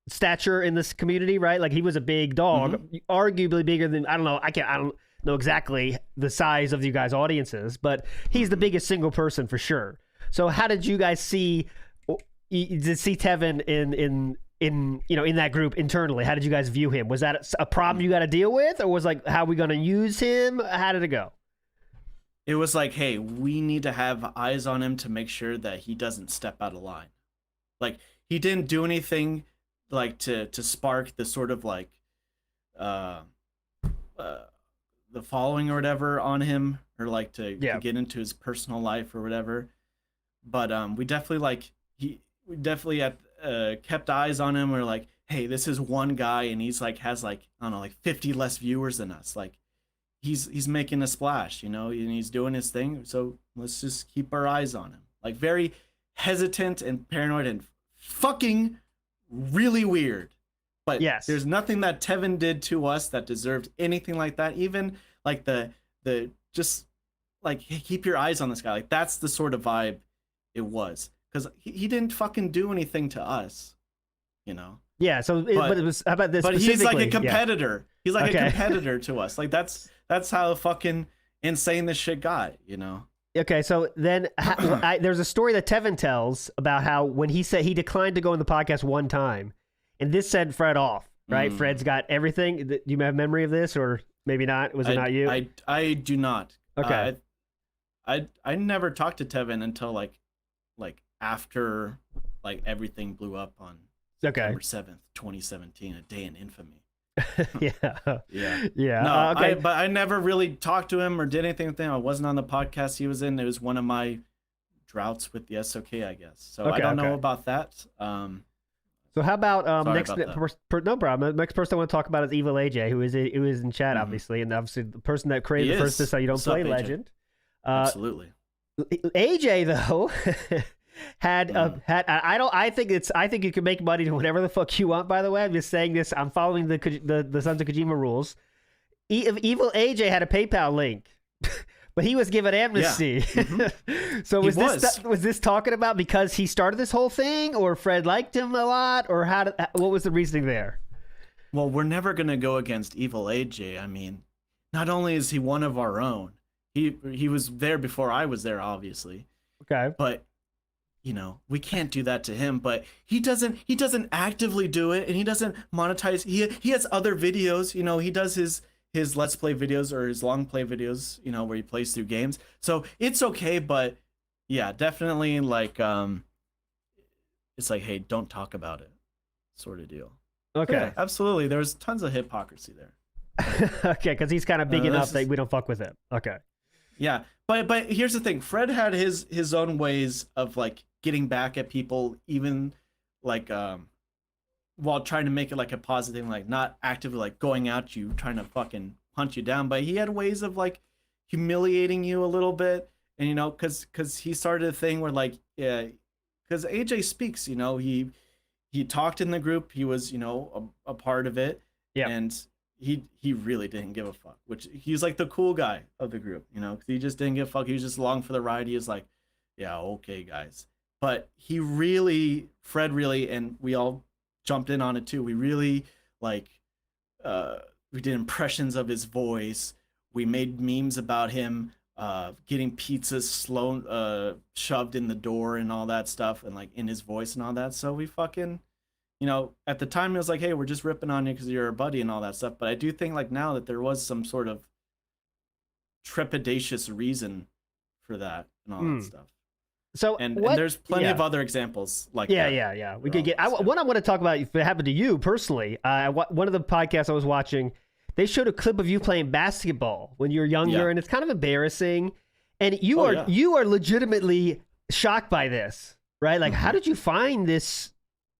stature in this community, right? Like he was a big dog, arguably bigger than, I don't know exactly the size of you guys' audiences, but he's the biggest single person for sure. So how did you guys see Tevin in that group internally? How did you guys view him? Was that a problem you got to deal with, or was like, how are we going to use him? How did it go? It was like, hey, we need to have eyes on him to make sure that he doesn't step out of line. Like, he didn't do anything like to spark the sort of like the following or whatever on him, or like to get into his personal life or whatever. But we definitely kept eyes on him. We're like, hey, this is one guy, and he's like has like, I don't know, like 50 less viewers than us. Like, he's making a splash, you know, and he's doing his thing. So let's just keep our eyes on him. Like, very hesitant and paranoid and fucking really weird. But there's nothing that Tevin did to us that deserved anything like that. Even like the just like, hey, keep your eyes on this guy. Like, that's the sort of vibe it was, because he didn't fucking do anything to us, you know. Yeah. So, but it was, how about this? But he's like a competitor. Yeah. He's like a competitor to us. Like, that's how fucking insane this shit got, you know? Okay, so then there's a story that Tevin tells about how when he said he declined to go on the podcast one time, and this sent Fred off, right? Fred's got everything. Do you have memory of this, or maybe not? Was it not you? I do not. Okay. I never talked to Tevin until like after like everything blew up on September 7th, 2017, a day in infamy. Yeah. No, okay. But I never really talked to him or did anything with him. I wasn't on the podcast he was in. It was one of my droughts with the SOK, I guess. So I don't know about that. So how about no problem. The next person I want to talk about is Evil AJ, who is in chat, obviously, and obviously the person that created the first "This How You Don't Play" legend. Absolutely. AJ though. I think you can make money to whatever the fuck you want. By the way, I'm just saying this. I'm following the Sons of Kojima rules. Evil AJ had a PayPal link, but he was given amnesty. Yeah. So was this talking about because he started this whole thing, or Fred liked him a lot, or what was the reasoning there? Well, we're never gonna go against Evil AJ. I mean, not only is he one of our own, he was there before I was there, obviously. Okay, but you know, we can't do that to him. But he doesn't actively do it, and he doesn't monetize. He has other videos, you know, he does his Let's Play videos or his long play videos, you know, where he plays through games. So it's okay, but yeah, definitely like it's like, hey, don't talk about it, sort of deal. Okay. Yeah, absolutely. There's tons of hypocrisy there. Okay, because he's kind of big enough that we don't fuck with him. Okay. Yeah, but here's the thing. Fred had his own ways of like getting back at people, even like while trying to make it like a positive, like not actively like going at you, trying to fucking hunt you down. But he had ways of like humiliating you a little bit, and you know, because he started a thing where like, yeah, because AJ speaks, you know, he talked in the group, he was, you know, a part of it, and he really didn't give a fuck, which he's like the cool guy of the group, you know, because he just didn't give a fuck. He was just along for the ride. He was like, yeah, okay, guys. But Fred really, and we all jumped in on it too, we really like we did impressions of his voice. We made memes about him getting pizzas shoved in the door and all that stuff, and like in his voice and all that. So we fucking, at the time it was like, hey, we're just ripping on you because you're a buddy and all that stuff. But I do think like now that there was some sort of trepidatious reason for that and all that stuff. So and there's plenty of other examples like that. Yeah. We could get. What I want to talk about, if it happened to you personally, one of the podcasts I was watching, they showed a clip of you playing basketball when you were younger, and it's kind of embarrassing. And you are legitimately shocked by this, right? Like, how did you find this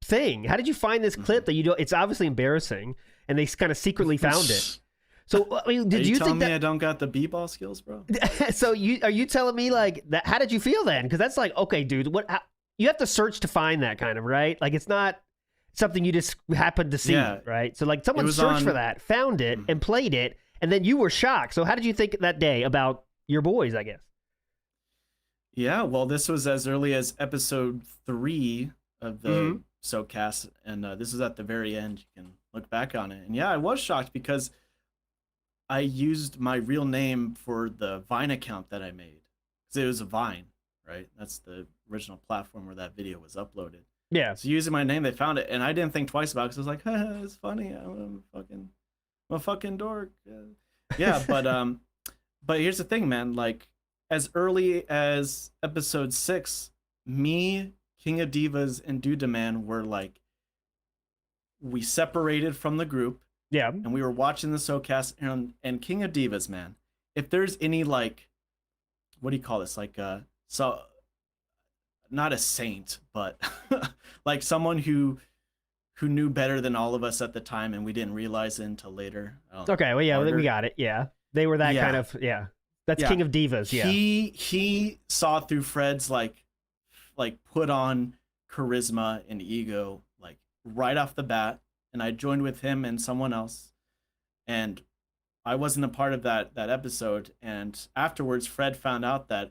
thing? How did you find this clip that you don't? It's obviously embarrassing, and they kind of secretly found it. So, I mean, did you telling think me I don't got the b-ball skills, bro? So are you telling me like that? How did you feel then? Because that's like, okay, dude, you have to search to find that kind of, right? Like, it's not something you just happened to see, right? So like someone searched for that, found it, and played it, and then you were shocked. So how did you think that day about your boys, I guess? Yeah, well, this was as early as episode 3 of the SoCast, and this is at the very end. You can look back on it. And yeah, I was shocked because I used my real name for the Vine account that I made. Because it was a Vine, right? That's the original platform where that video was uploaded. Yeah. So using my name, they found it, and I didn't think twice about it because I was like, it's funny. I'm a fucking dork. Yeah, but here's the thing, man. Like, as early as episode 6, me, King of Divas, and Dude Man were like, we separated from the group. Yeah. And we were watching the SoCast, and King of Divas, man. If there's any, like, what do you call this? Like, so not a saint, but like someone who knew better than all of us at the time, and we didn't realize it until later. Okay, well, yeah, we got it. Yeah, they were that kind of, That's King of Divas. Yeah, he saw through Fred's like put on charisma and ego like right off the bat. And I joined with him and someone else, and I wasn't a part of that episode. And afterwards, Fred found out that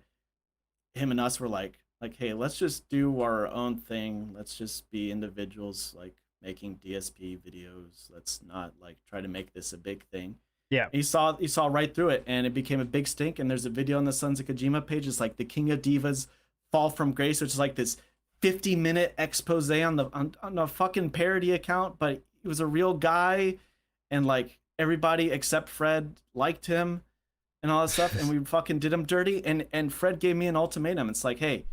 him and us were like, hey, let's just do our own thing. Let's just be individuals, like making DSP videos. Let's not like try to make this a big thing. Yeah. He saw right through it, and it became a big stink. And there's a video on the Sons of Kojima page. It's like the King of Divas fall from grace, which is like this 50-minute expose on a fucking parody account, but he was a real guy, and like everybody except Fred liked him and all that stuff, and we fucking did him dirty. And Fred gave me an ultimatum. It's like, hey,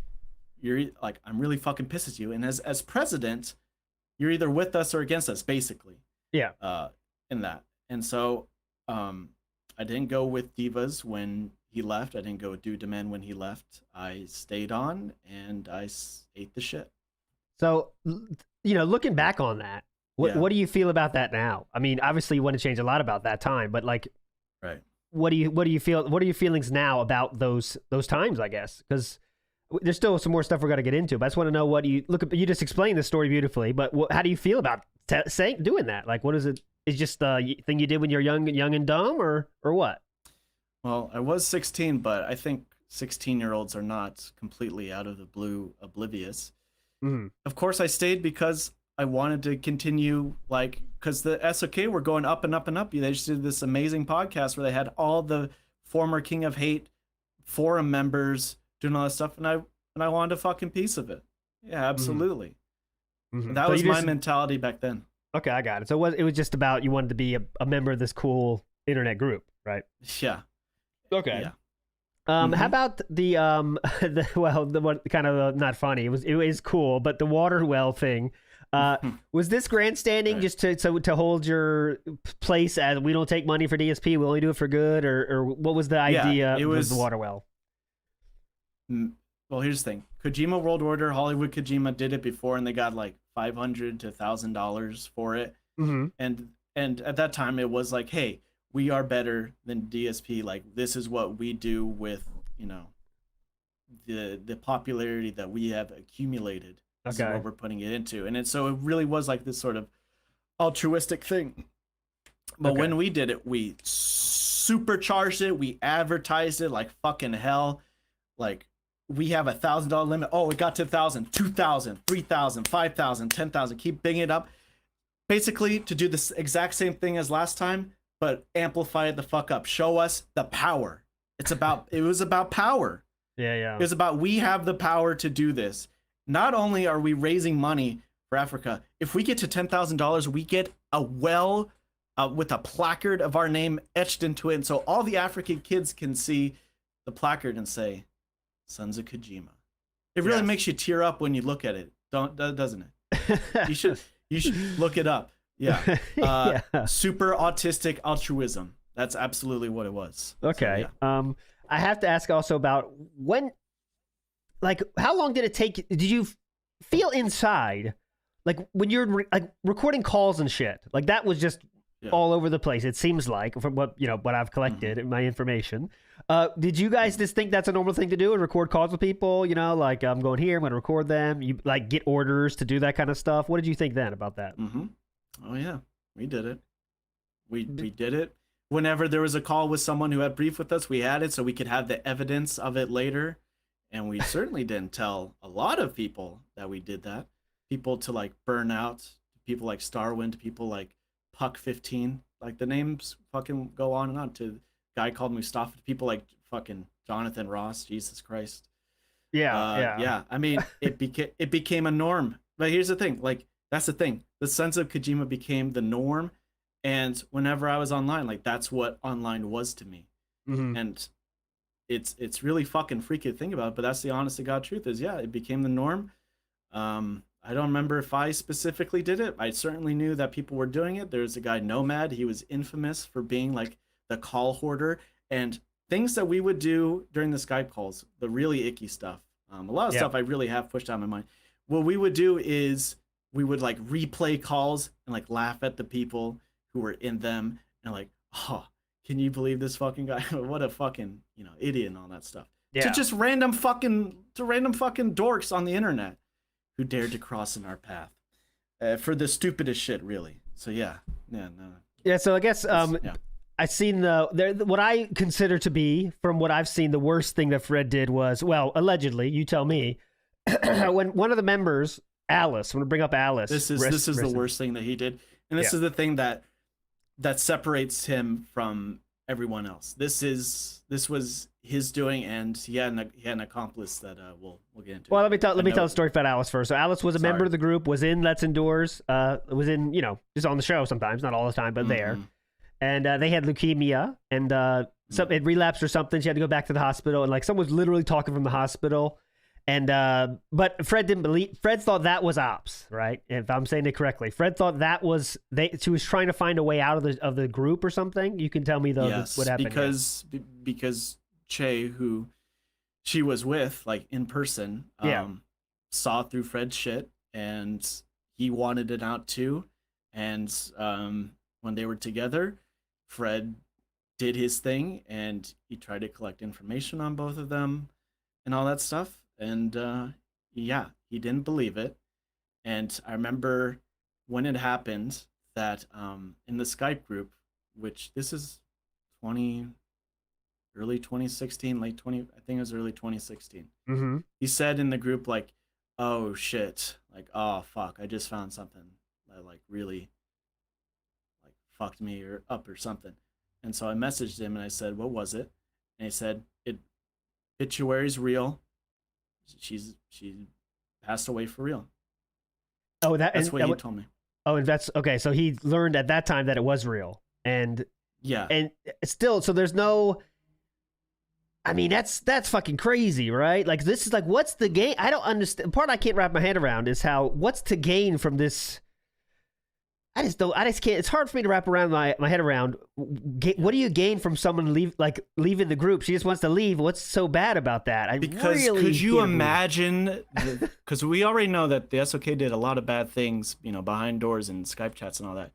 you're like, I'm really fucking pissed at you, and as president, you're either with us or against us, basically. Yeah. In that. And so I didn't go with Divas when he left. I didn't go with Dude Demand when he left. I stayed on, and I ate the shit. So, looking back on that, what do you feel about that now? I mean, obviously you want to change a lot about that time, but like, right. What do you feel? What are your feelings now about those times, I guess? Because there's still some more stuff we're going to get into, but I just want to know you just explained the story beautifully, but how do you feel about doing that? Like, what is it? Is just the thing you did when you're young and dumb, or what? Well, I was 16, but I think 16-year-olds are not completely out of the blue oblivious. Mm-hmm. Of course, I stayed because I wanted to continue, like, because the SOK were going up and up and up. They just did this amazing podcast where they had all the former King of Hate forum members doing all that stuff, and I wanted a fucking piece of it. Yeah, absolutely. Mm-hmm. That was my mentality back then. Okay, I got it. So it was just about you wanted to be a member of this cool internet group, right? Yeah. Okay. Yeah. How about the the one kind of not funny. It was cool, but the water well thing. Was this grandstanding just to hold your place as we don't take money for DSP, we only do it for good, or what was the idea of the water well? Well, here's the thing. Kojima World Order, Hollywood Kojima did it before, and they got like $500 to $1,000 for it. Mm-hmm. And at that time, it was like, hey, we are better than DSP. Like, this is what we do with, the popularity that we have accumulated. This is what we're putting it into. And so it really was like this sort of altruistic thing. But when we did it, we supercharged it. We advertised it like fucking hell. Like, we have $1,000 limit. Oh, it got to 1,000, 2,000, 3,000, 5,000, 10,000. Keep bringing it up. Basically, to do this exact same thing as last time, but amplify it the fuck up. Show us the power. It was about power. Yeah. It was about, we have the power to do this. Not only are we raising money for Africa, if we get to $10,000, we get a well with a placard of our name etched into it. And so all the African kids can see the placard and say, Sons of Kojima. It really makes you tear up when you look at it, doesn't it? You should look it up. Yeah. Super autistic altruism. That's absolutely what it was. Okay. So, yeah. I have to ask also about how long did it take? Did you feel inside, like when you're recording calls and shit? Like that was just all over the place. It seems like from what I've collected in my information. Did you guys just think that's a normal thing to do and record calls with people? Like I'm going here, I'm going to record them. You like get orders to do that kind of stuff. What did you think then about that? Oh yeah, we did it. We did it. Whenever there was a call with someone who had brief with us, we had it so we could have the evidence of it later. And we certainly didn't tell a lot of people that we did that. People to like Burnout, people like Starwind, people like Puck15. Like the names fucking go on and on. To guy called Mustafa, people like fucking Jonathan Ross, Jesus Christ. Yeah. I mean, it became a norm. But here's the thing, like that's the thing. The Sons of Kojima became the norm. And whenever I was online, like that's what online was to me. And it's really fucking freaky to think about, but that's the honest to God truth is, it became the norm. I don't remember if I specifically did it. I certainly knew that people were doing it. There's a guy, Nomad. He was infamous for being like the call hoarder and things that we would do during the Skype calls, the really icky stuff. A lot of stuff I really have pushed out of my mind. What we would do is we would like replay calls and like laugh at the people who were in them and like, oh, can you believe this fucking guy? What a fucking, idiot and all that stuff. To just random fucking dorks on the internet who dared to cross in our path for the stupidest shit, really. So no. Yeah. So I guess I've seen what I consider to be, from what I've seen, the worst thing that Fred did was, well, allegedly, you tell me, when one of the members, Alice, I'm gonna bring up Alice. This is the worst thing that he did, and this is the thing that separates him from everyone else. This was his doing, and he had an accomplice that we'll get into. Well, let me tell the story about Alice first. So Alice was a member of the group, was in Let's Indoors, was in just on the show sometimes, not all the time, but there. And they had leukemia, and it relapsed or something. She had to go back to the hospital, and like someone was literally talking from the hospital. And but Fred didn't believe. Fred thought that was ops, right? If I'm saying it correctly, Fred thought that was she was trying to find a way out of the group or something. You can tell me though what happened. Because Che, who she was with, like in person, saw through Fred's shit, and he wanted it out too. And when they were together, Fred did his thing, and he tried to collect information on both of them, and all that stuff. And he didn't believe it. And I remember when it happened that in the Skype group, which this is early 2016, late 20, I think it was early 2016. He said in the group, like, oh shit, like, oh fuck, I just found something that like really like fucked me or up or something. And so I messaged him and I said, what was it? And he said, Obituary's real. She passed away for real. Oh, that's what he told me. Oh, and that's okay. So he learned at that time that it was real, and still, so there's no. I mean, that's fucking crazy, right? Like this is like, what's the gain? I don't understand. Part I can't wrap my head around is what's to gain from this. I just can't. It's hard for me to wrap around my head around. What do you gain from someone leaving the group? She just wants to leave. What's so bad about that? Could you imagine? Because we already know that the SOK did a lot of bad things, behind doors and Skype chats and all that.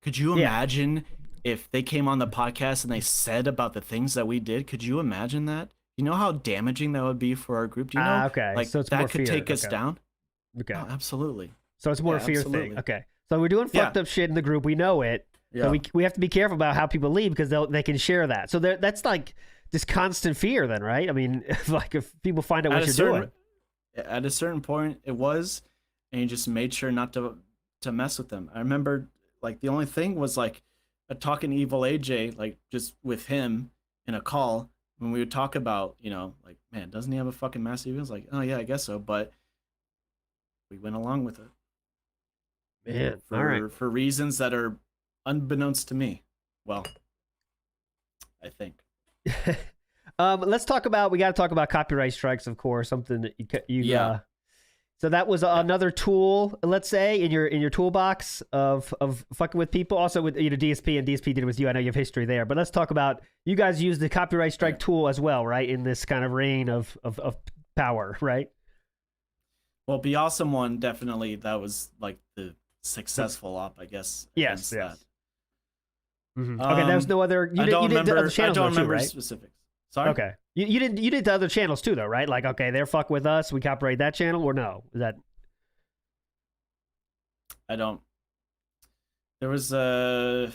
Could you imagine if they came on the podcast and they said about the things that we did? Could you imagine that? You know how damaging that would be for our group? Do you know? Okay. Like so it's that more could fear. take us down. Okay. Oh, absolutely. So it's more a fear thing. Okay. So we're doing fucked up shit in the group. We know it. Yeah. So we have to be careful about how people leave because they can share that. So that's like this constant fear then, right? I mean, if people find out what you're doing. At a certain point, it was, and you just made sure not to mess with them. I remember, like, the only thing was, like, talking Evil AJ, like just with him in a call, when we would talk about, like, man, doesn't he have a fucking massive ego? I was like, oh yeah, I guess so, but we went along with it. Man, all right. For reasons that are unbeknownst to me. Well, I think. Let's talk about. We got to talk about copyright strikes, of course. Something that you yeah. So that was another tool, let's say, in your toolbox of fucking with people. Also with DSP, and DSP did it with you. I know you have history there, but let's talk about, you guys used the copyright strike tool as well, right? In this kind of reign of power, right? Well, Be Awesome one, definitely, that was like the successful op, I guess. Yes. Mm-hmm. Okay, there was no other. You did the other channels, I don't remember right? Specifics. Sorry. Okay, you did the other channels too, though, right? Like, okay, they're fuck with us. We copyright that channel, or no? Is that? I don't. There was a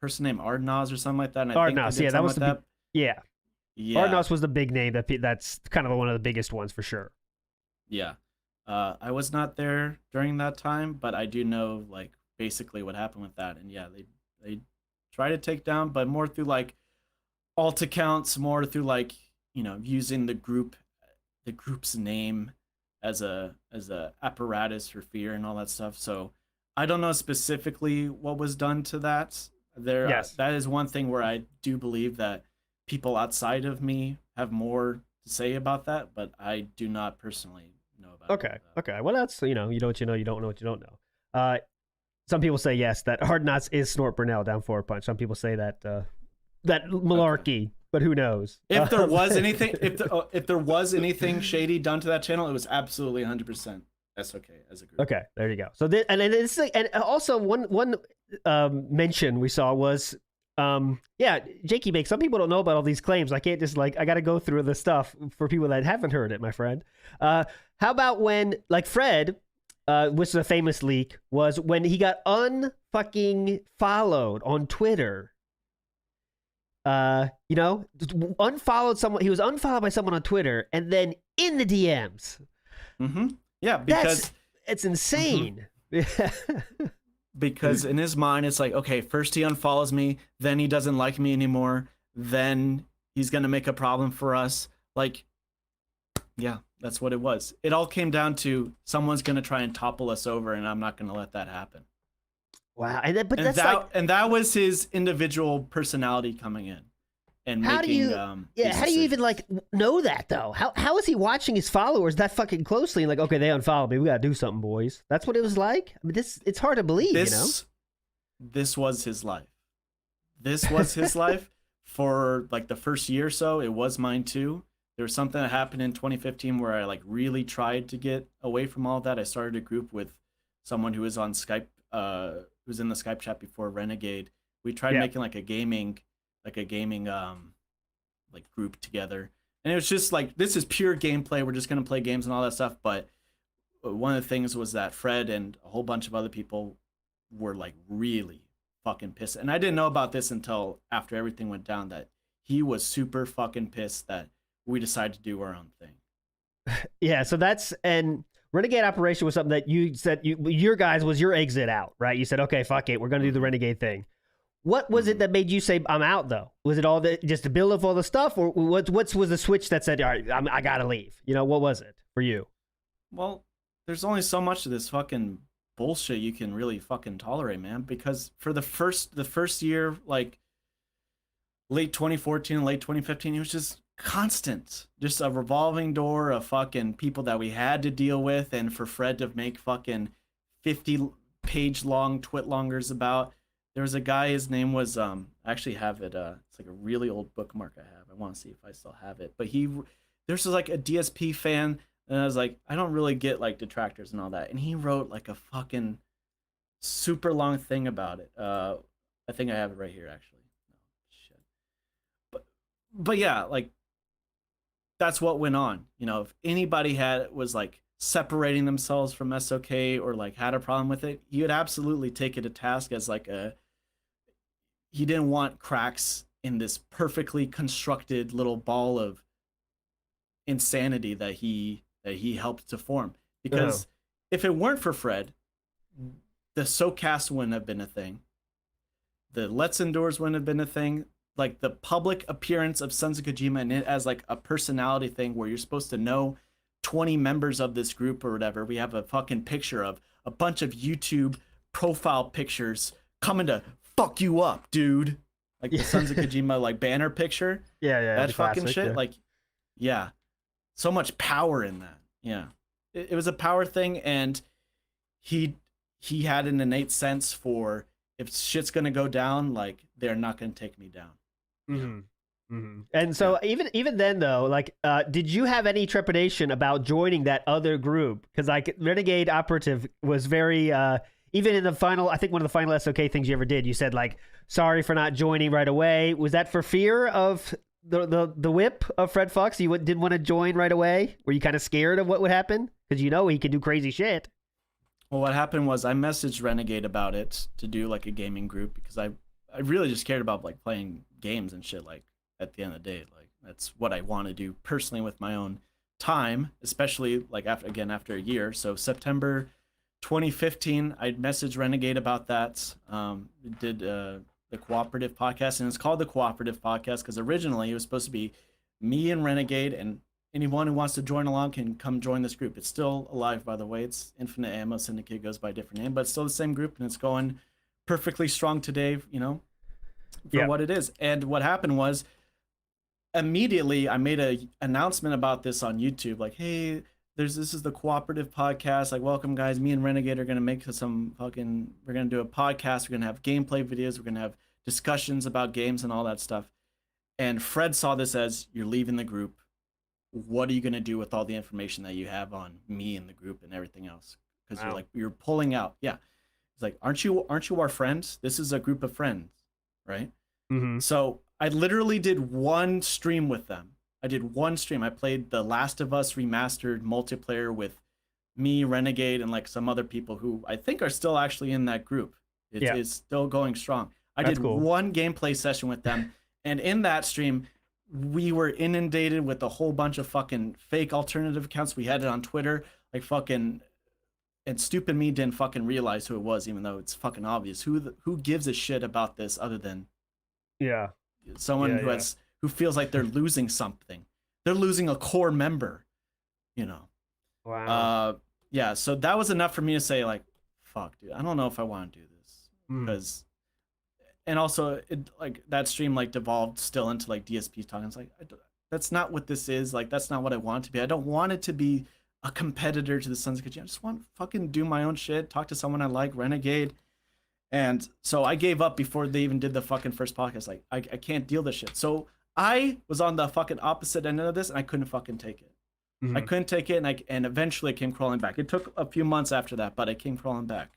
person named Ardnos or something like that. And Ardnos, yeah, that was like yeah. Ardnos was the big name. That's kind of one of the biggest ones for sure. Yeah, I was not there during that time, but I do know like basically what happened with that. And yeah, they try to take down, but more through like alt accounts, more through like, using the group's name as a apparatus for fear and all that stuff. So I don't know specifically what was done to that. That is one thing where I do believe that people outside of me have more to say about that, but I do not personally know about it. Okay. Well, that's, you know what you know, you don't know what you don't know. Some people say yes, that Hard Knots is Snort Burnell down for a punch. Some people say that malarkey, but who knows? If there was anything, if there was anything shady done to that channel, it was absolutely 100% SOK as a group. Okay, there you go. So and also one mention we saw was Jakey Bake. Some people don't know about all these claims. I can't just I got to go through the stuff for people that haven't heard it, my friend. How about when Fred, which is a famous leak, was when he got unfucking followed on Twitter. Unfollowed someone. He was unfollowed by someone on Twitter, and then in the DMs. Mm-hmm. Yeah, because it's insane. Mm-hmm. Because in his mind, it's like, okay, first he unfollows me, then he doesn't like me anymore, then he's gonna make a problem for us. Like, yeah, that's what it was. It all came down to someone's gonna try and topple us over, and I'm not gonna let that happen. Wow, and that was his individual personality coming in, and how do you even know that though? How is he watching his followers that fucking closely? And okay, they unfollowed me. We gotta do something, boys. That's what it was like. I mean, it's hard to believe. This was his life. This was his life for the first year or so. It was mine too. There was something that happened in 2015 where I really tried to get away from all of that. I started a group with someone who was on Skype. Who was in the Skype chat before, Renegade. We tried making a gaming group together, and it was just this is pure gameplay. We're just gonna play games and all that stuff. But one of the things was that Fred and a whole bunch of other people were really fucking pissed, and I didn't know about this until after everything went down. That he was super fucking pissed that we decided to do our own thing. Yeah, so and Renegade Operation was something that you said your guys was your exit out, right? You said, okay, fuck it, we're gonna do the Renegade thing. What was it that made you say I'm out though? Was it all just the build of all the stuff, or what was the switch that said, all right, I gotta leave? What was it for you? Well, there's only so much of this fucking bullshit you can really fucking tolerate, man. Because for the first year, late 2014 and late 2015, it was just constant, just a revolving door of fucking people that we had to deal with, and for Fred to make fucking 50-page long twitlongers about. There was a guy, his name was I actually have it, it's a really old bookmark I have. I want to see if I still have it, but there's a DSP fan, and I was like, I don't really get detractors and all that, and he wrote a fucking super long thing about it. I think I have it right here actually. No, shit. But yeah, that's what went on. If anybody was separating themselves from SOK or had a problem with it, he would absolutely take it to task as he didn't want cracks in this perfectly constructed little ball of insanity that he helped to form. Because if it weren't for Fred, the SoCast wouldn't have been a thing. the Let's Indoors wouldn't have been a thing. Like the public appearance of Sons of Kojima and it as like a personality thing where you're supposed to know 20 members of this group or whatever. We have a fucking picture of a bunch of YouTube profile pictures coming to fuck you up, dude. Like the Sons of Kojima like banner picture. Yeah, that fucking classic, shit. yeah. Like, yeah, so much power in that. Yeah, it was a power thing, and he had an innate sense for if shit's gonna go down, like they're not gonna take me down. Mm-hmm. Mm-hmm. And so even then though, like, did you have any trepidation about joining that other group? Because like Renegade Operative was very even in the final, I think one of the final SOK things you ever did, you said like, sorry for not joining right away. Was that for fear of the whip of Fred Fox? You didn't want to join right away? Were you kind of scared of what would happen? Because you know he can do crazy shit. Well, what happened was I messaged Renegade about it to do like a gaming group because I really just cared about like playing games and shit. Like at the end of the day, like that's what I want to do personally with my own time, especially like after a year. So September 2015, I messaged Renegade about that. We did the Cooperative Podcast, and it's called the Cooperative Podcast because originally it was supposed to be me and Renegade, and anyone who wants to join along can come join this group. It's still alive, by the way. It's Infinite Ammo Syndicate, goes by a different name, but it's still the same group, and it's going perfectly strong today, you know, for what it is. And what happened was immediately I made an announcement about this on YouTube, like, hey, this is the Cooperative Podcast. Like, welcome guys. Me and Renegade are gonna make we're gonna do a podcast. We're gonna have gameplay videos. We're gonna have discussions about games and all that stuff. And Fred saw this as, you're leaving the group. What are you gonna do with all the information that you have on me and the group and everything else? Because you're pulling out. Yeah. It's like, aren't you our friends? This is a group of friends, right? Mm-hmm. So I literally did one stream with them. I did one stream. I played The Last of Us remastered multiplayer with me, Renegade, and like some other people who I think are still actually in that group. It's still going strong. That's cool. One gameplay session with them, and in that stream, we were inundated with a whole bunch of fucking fake alternative accounts. We had it on Twitter, like fucking, and stupid me didn't fucking realize who it was, even though it's fucking obvious. Who gives a shit about this other than someone who feels like they're losing something. They're losing a core member, you know. Wow. So that was enough for me to say like, fuck, dude, I don't know if I want to do this. Because and also it like that stream like devolved still into like DSP talking. It's like that's not what this is. Like that's not what I want it to be. I don't want it to be a competitor to the Sons of Kojima. I just want to fucking do my own shit, talk to someone I like, Renegade. And so I gave up before they even did the fucking first podcast. Like I can't deal this shit. So I was on the fucking opposite end of this, and I couldn't fucking take it. I couldn't take it, and eventually I came crawling back. It took a few months after that, but I came crawling back.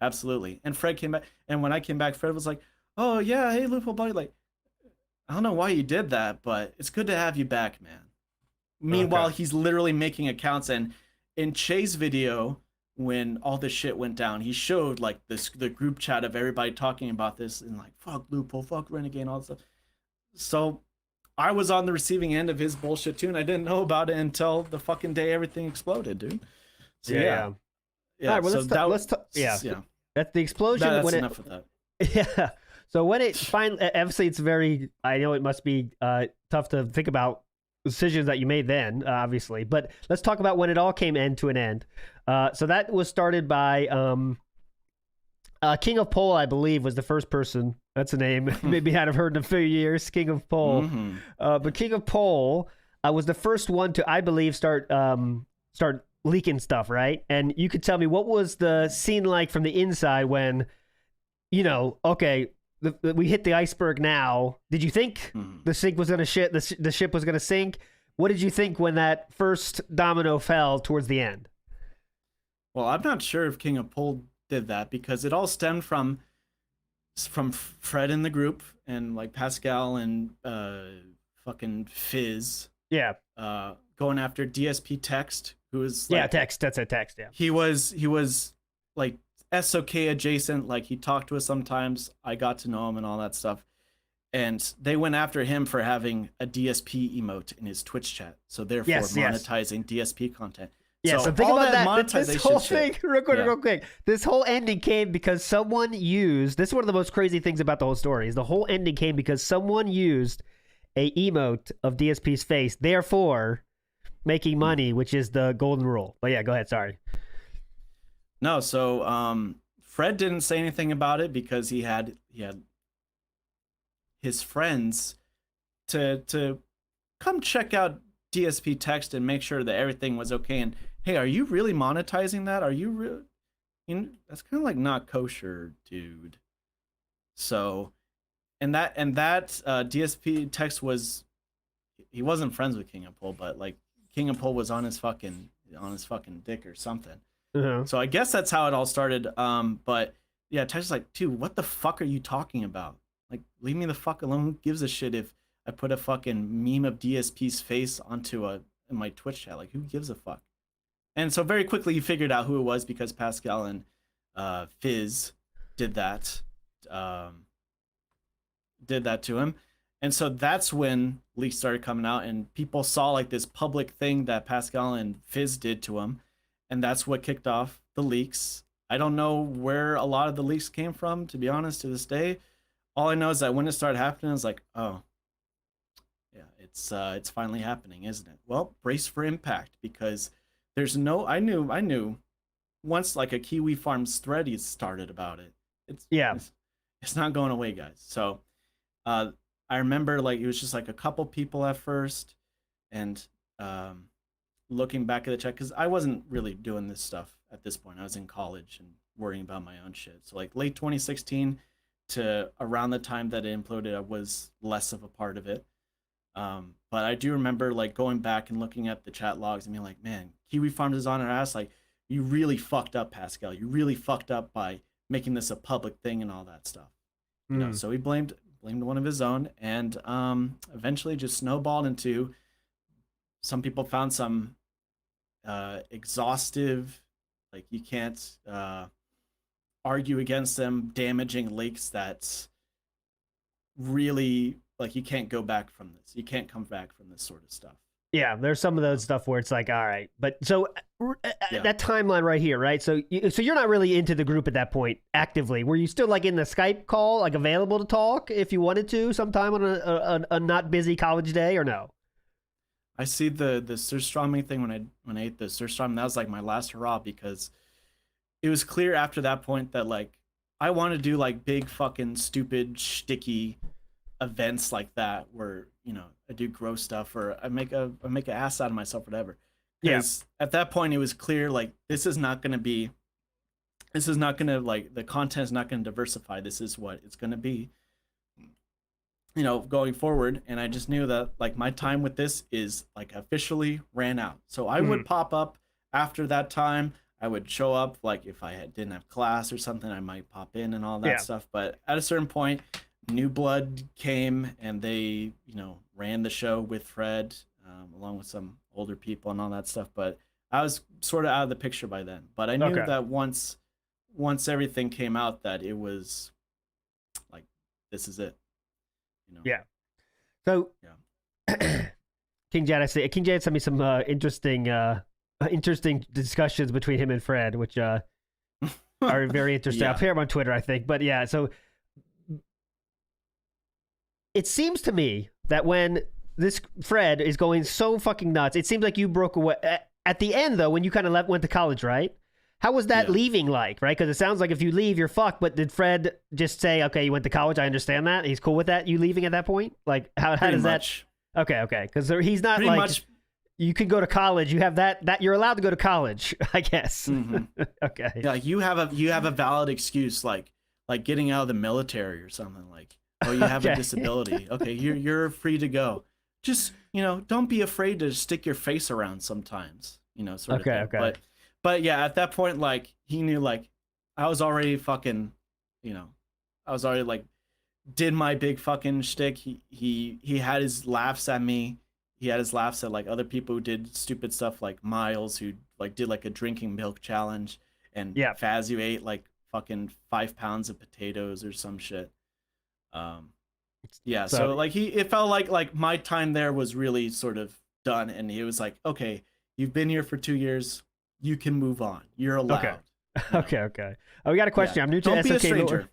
Absolutely. And Fred came back, and when I came back, Fred was like, "Oh yeah, hey Loophole buddy, like, I don't know why you did that, but it's good to have you back, man." Meanwhile, he's literally making accounts, and in Che's video, when all this shit went down, he showed like the group chat of everybody talking about this and like, fuck Loophole, fuck Renegade, and all that stuff. So I was on the receiving end of his bullshit too, and I didn't know about it until the fucking day everything exploded, dude. So yeah. All right, well, let's talk. That's the explosion. That's enough of that. Yeah. So when it finally, obviously, it's very. I know it must be tough to think about decisions that you made then, obviously. But let's talk about when it all came to an end. So that was started by King of Pole, I believe, was the first person. That's a name maybe I'd have heard in a few years. King of Pole. But King of Pole was the first one to, I believe, start leaking stuff, right? And you could tell me, what was the scene like from the inside when, you know, okay, we hit the iceberg now. Did you think the sink was going to shit? The ship was going to sink? What did you think when that first domino fell towards the end? Well, I'm not sure if King of Pole did that, because it all stemmed from Fred in the group and like Pascal and fucking Fizz. Yeah. Going after DSP Text, who was like, Text. That's a Text. Yeah. He was like SOK adjacent. Like he talked to us sometimes. I got to know him and all that stuff. And they went after him for having a DSP emote in his Twitch chat. So therefore monetizing DSP content. Yeah, so think all about that. monetization This whole shit, thing, real quick. This whole ending came because someone used. This is one of the most crazy things about the whole story. Is the whole ending came because someone used a emote of DSP's face, therefore making money, which is the golden rule. But yeah, go ahead. Sorry. No, so Fred didn't say anything about it because he had his friends to come check out DSP text and make sure that everything was okay. And hey, are you really monetizing that? Are you really? You know, that's kind of like not kosher, dude. So, and that DSP text was, he wasn't friends with King of Pool, but like King of Pool was on his fucking dick or something. Uh-huh. So I guess that's how it all started. But yeah, text was like, dude, what the fuck are you talking about? Like, leave me the fuck alone. Who gives a shit if I put a fucking meme of DSP's face onto in my Twitch chat? Like, who gives a fuck? And so very quickly you figured out who it was because Pascal and Fizz did that to him. And so that's when leaks started coming out and people saw like this public thing that Pascal and Fizz did to him. And that's what kicked off the leaks. I don't know where a lot of the leaks came from, to be honest, to this day. All I know is that when it started happening, I was like, oh, yeah, it's finally happening, isn't it? Well, brace for impact, because there's no, I knew once like a Kiwi Farms thread he started about it. It's not going away, guys. So I remember like it was just like a couple people at first, and looking back at the chat, because I wasn't really doing this stuff at this point. I was in college and worrying about my own shit. So like late 2016 to around the time that it imploded, I was less of a part of it. But I do remember like going back and looking at the chat logs and being like, man, Kiwi Farms is on our ass. Like, you really fucked up, Pascal. You really fucked up by making this a public thing and all that stuff. You know, so he blamed one of his own, and eventually just snowballed into, some people found some exhaustive, like you can't argue against them, damaging leaks that really, like, you can't go back from this. You can't come back from this sort of stuff. Yeah, there's some of those stuff where it's like, all right, but so that timeline right here, right? So you're not really into the group at that point actively. Were you still like in the Skype call, like available to talk if you wanted to sometime on a not busy college day, or no? I see the Surfside thing when I ate the Surfside. That was like my last hurrah, because it was clear after that point that like I want to do like big fucking stupid sticky events like that where, you know, I do gross stuff or I make an ass out of myself, whatever. Because at that point it was clear like this is not gonna like, the content is not gonna diversify. This is what it's gonna be, you know, going forward. And I just knew that like my time with this is like officially ran out. So I would pop up after that time. I would show up, like if I didn't have class or something, I might pop in and all that stuff. But at a certain point, new blood came and they, you know, ran the show with Fred, along with some older people and all that stuff. But I was sort of out of the picture by then. But I knew that once everything came out, that it was like, this is it. You know? Yeah. So King Jad sent me some interesting discussions between him and Fred, which are very interesting. I'll pair him on Twitter, I think. But yeah, so it seems to me that when this Fred is going so fucking nuts, it seems like you broke away at the end, though, when you kind of went to college, right? How was that leaving like, right? Because it sounds like if you leave, you're fucked. But did Fred just say, okay, you went to college, I understand that, he's cool with that, you leaving at that point? Like, how does that? Okay, because he's not pretty like much. You can go to college. You have that you're allowed to go to college, I guess. Okay. Yeah, like you have a valid excuse, like getting out of the military or something. Like, oh, you have a disability. Okay, you're free to go. Just, you know, don't be afraid to stick your face around sometimes. You know, sort of thing. Okay. But yeah, at that point, like he knew, like I was already fucking, you know, I was already like did my big fucking shtick. He had his laughs at me. He had his laughs at like other people who did stupid stuff, like Miles, who like did like a drinking milk challenge, and Faz, who ate like fucking 5 pounds of potatoes or some shit. So like it felt like my time there was really sort of done, and he was like, okay, you've been here for 2 years, you can move on. You're allowed. Okay. You know? Okay. Oh, we got a question. I'm new to Don't SOK be a stranger.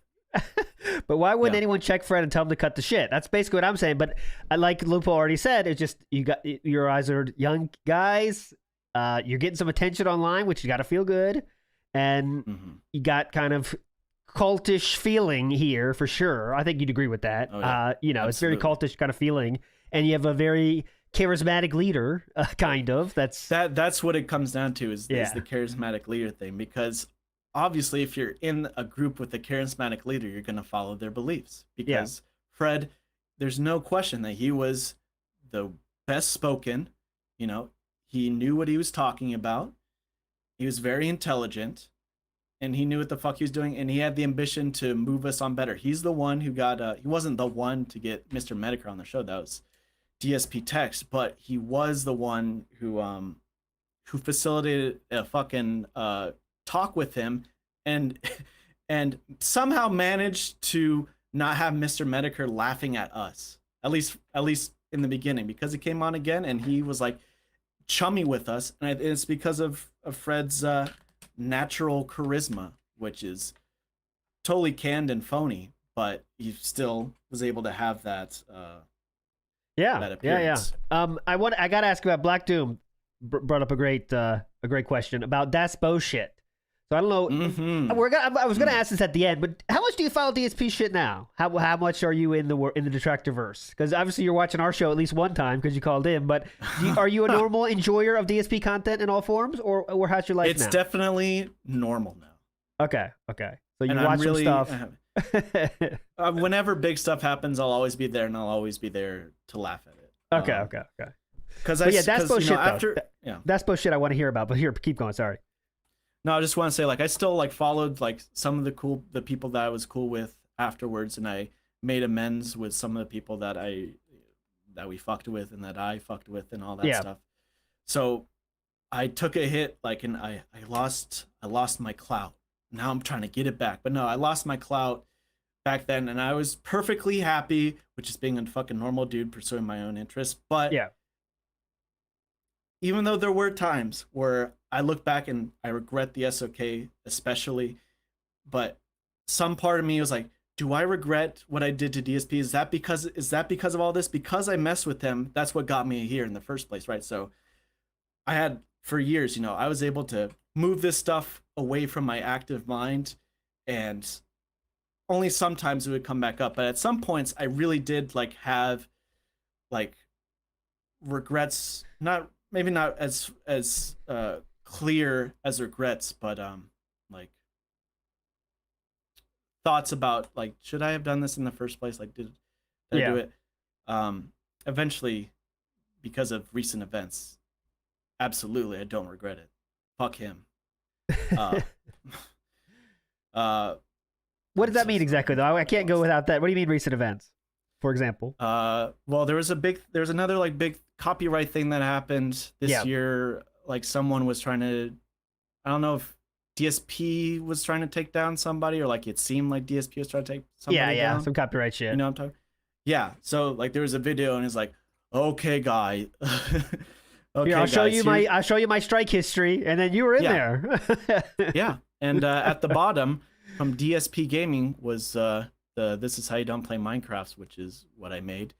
But why wouldn't anyone check Fred and tell him to cut the shit? That's basically what I'm saying. But like Loophole already said, it's just your eyes are young guys. You're getting some attention online, which you got to feel good, and you got kind of cultish feeling here for sure. I think you'd agree with that. Oh, yeah. It's very cultish kind of feeling, and you have a very charismatic leader, kind of. That's what it comes down to is the charismatic leader thing, because obviously if you're in a group with a charismatic leader, you're going to follow their beliefs, because Fred, there's no question that he was the best spoken. He knew what he was talking about. He was very intelligent, and he knew what the fuck he was doing, and he had the ambition to move us on better. He's the one who got he wasn't the one to get Mr. Medicare on the show. That was DSP Text, but he was the one who facilitated a fucking talk with him, and somehow managed to not have Mr. Medicare laughing at us, at least in the beginning, because he came on again and he was like chummy with us, and it's because of Fred's natural charisma, which is totally canned and phony, but he still was able to have that that appearance. I gotta ask about Black Doom. Brought up a great question about Das bullshit. So I don't know. I was gonna ask this at the end, but how much do you follow DSP shit now? How much are you in the detractor verse? Because obviously you're watching our show at least one time because you called in. But are you a normal enjoyer of DSP content in all forms, or how's your life now? It's definitely normal now. Okay. So you watch some stuff. Whenever big stuff happens, I'll always be there, and I'll always be there to laugh at it. Okay. Because that's bullshit. That's bullshit I want to hear about. But here, keep going. Sorry. No, I just want to say, I still followed some of the people that I was cool with afterwards, and I made amends with some of the people that we fucked with and that I fucked with and all that stuff. So I took a hit, and I lost my clout. Now I'm trying to get it back, but no, I lost my clout back then, and I was perfectly happy with just being a fucking normal dude pursuing my own interests. But even though there were times where I look back and I regret the SOK especially, but some part of me was like, do I regret what I did to DSP? Is that because of all this? Because I messed with them, that's what got me here in the first place, right? So I had, for years, I was able to move this stuff away from my active mind, and only sometimes it would come back up. But at some points I really did have regrets, maybe not as clear as regrets, but thoughts about should I have done this in the first place? Did I do it? Eventually, because of recent events, absolutely I don't regret it. Fuck him. What does that mean exactly, though? I can't go without that. What do you mean recent events? For example? Well, there was another big copyright thing that happened this year. Someone was trying to, I don't know if DSP was trying to take down somebody, or it seemed like DSP was trying to take somebody down. Some copyright shit. You know what I'm talking? Yeah. So there was a video, and it's okay, guy. Okay, here, I'll show you my strike history, and then you were in there. Yeah, and at the bottom from DSP Gaming was This Is How You Don't Play Minecraft, which is what I made.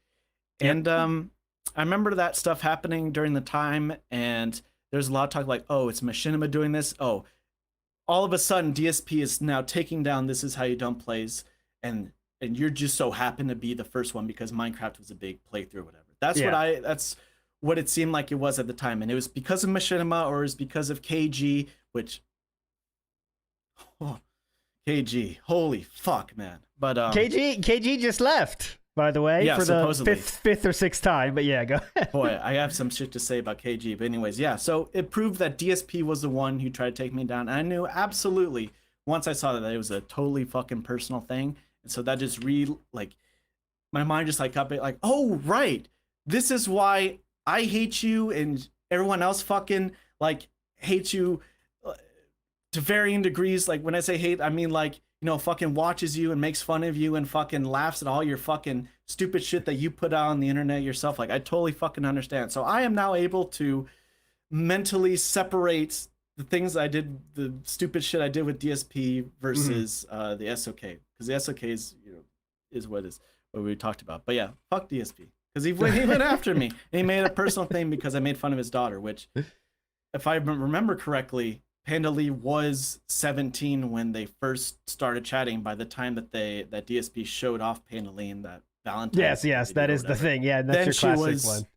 And I remember that stuff happening during the time, and there's a lot of talk oh, it's Machinima doing this. Oh, all of a sudden DSP is now taking down This Is How You Don't Plays, and you're just so happen to be the first one because Minecraft was a big playthrough or whatever. That's what it seemed like it was at the time, and it was because of Machinima, or it was because of KG, which KG, holy fuck, man. But KG just left, by the way, for supposedly. the fifth or sixth time. But yeah, go ahead. Boy, I have some shit to say about KG. But anyways, so it proved that DSP was the one who tried to take me down. And I knew absolutely once I saw that it was a totally fucking personal thing, and so that just my mind just got oh right, this is why I hate you and everyone else fucking hates you to varying degrees. When I say hate, I mean fucking watches you and makes fun of you and fucking laughs at all your fucking stupid shit that you put out on the internet yourself. I totally fucking understand. So I am now able to mentally separate the things I did, the stupid shit I did with DSP versus the SOK, because the SOK is is what we talked about. But yeah, fuck DSP, because he went after me, and he made a personal thing because I made fun of his daughter, which, if I remember correctly, Panda Lee was 17 when they first started chatting. By the time that DSP showed off Panda Lee in that Valentine's yes, that is the thing. Yeah, that's your classic one.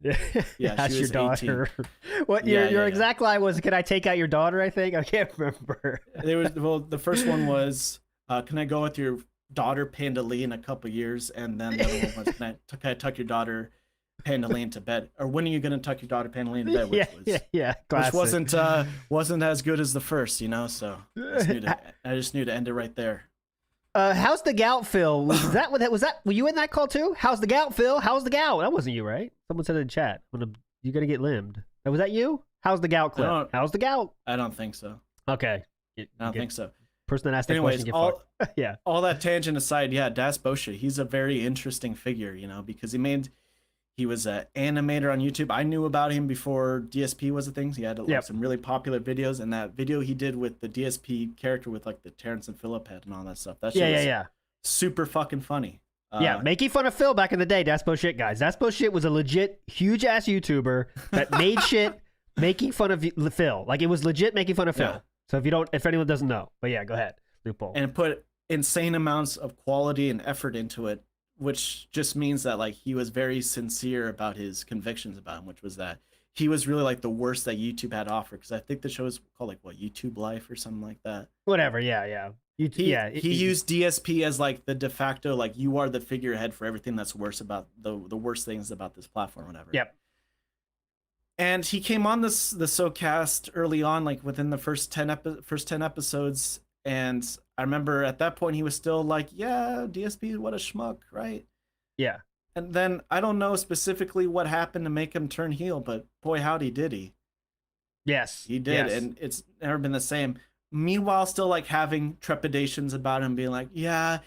Yeah, that's she was your daughter. 18. What your exact line was? Can I take out your daughter? I think I can't remember. The first one was, can I go with your daughter Panda Lee in a couple years? And then the other one was, can I tuck your daughter Panda Lee into bed? Or when are you gonna tuck your daughter Panda Lee into bed? Classic. Which wasn't as good as the first, So I just knew to end it right there. How's the gout, Phil? Was that were you in that call too? How's the gout, Phil? How's the gout? That wasn't you, right? Someone said in the chat, you're gonna get limbed. Was that you? How's the gout clip? How's the gout? I don't think so. Okay. I don't think so. Person that asked that question get fucked. Yeah. All that tangent aside, Das Bosha, he's a very interesting figure, because he was an animator on YouTube. I knew about him before DSP was a thing. He had some really popular videos, and that video he did with the DSP character with like the Terrence and Phillip head and all that stuff. That shit was super fucking funny. Making fun of Phil back in the day. That's bullshit, guys. That's bullshit was a legit huge ass YouTuber that made shit making fun of Phil. Like it was legit making fun of Phil. So if anyone doesn't know, but yeah, go ahead. Loophole. And put insane amounts of quality and effort into it, which just means that like he was very sincere about his convictions about him, which was that he was really like the worst that YouTube had to offer. Because I think the show is called like YouTube Life or something like that. Whatever, yeah. He used DSP as like the de facto, like you are the figurehead for everything that's worse about the worst things about this platform, whatever. Yep. And he came on the SoCast early on, like within the first 10 episodes. And I remember at that point he was still like, yeah, DSP, what a schmuck, right? Yeah. And then I don't know specifically what happened to make him turn heel, but boy, howdy did he. Yes. He did, and it's never been the same. Meanwhile, still like having trepidations about him, being like, yeah,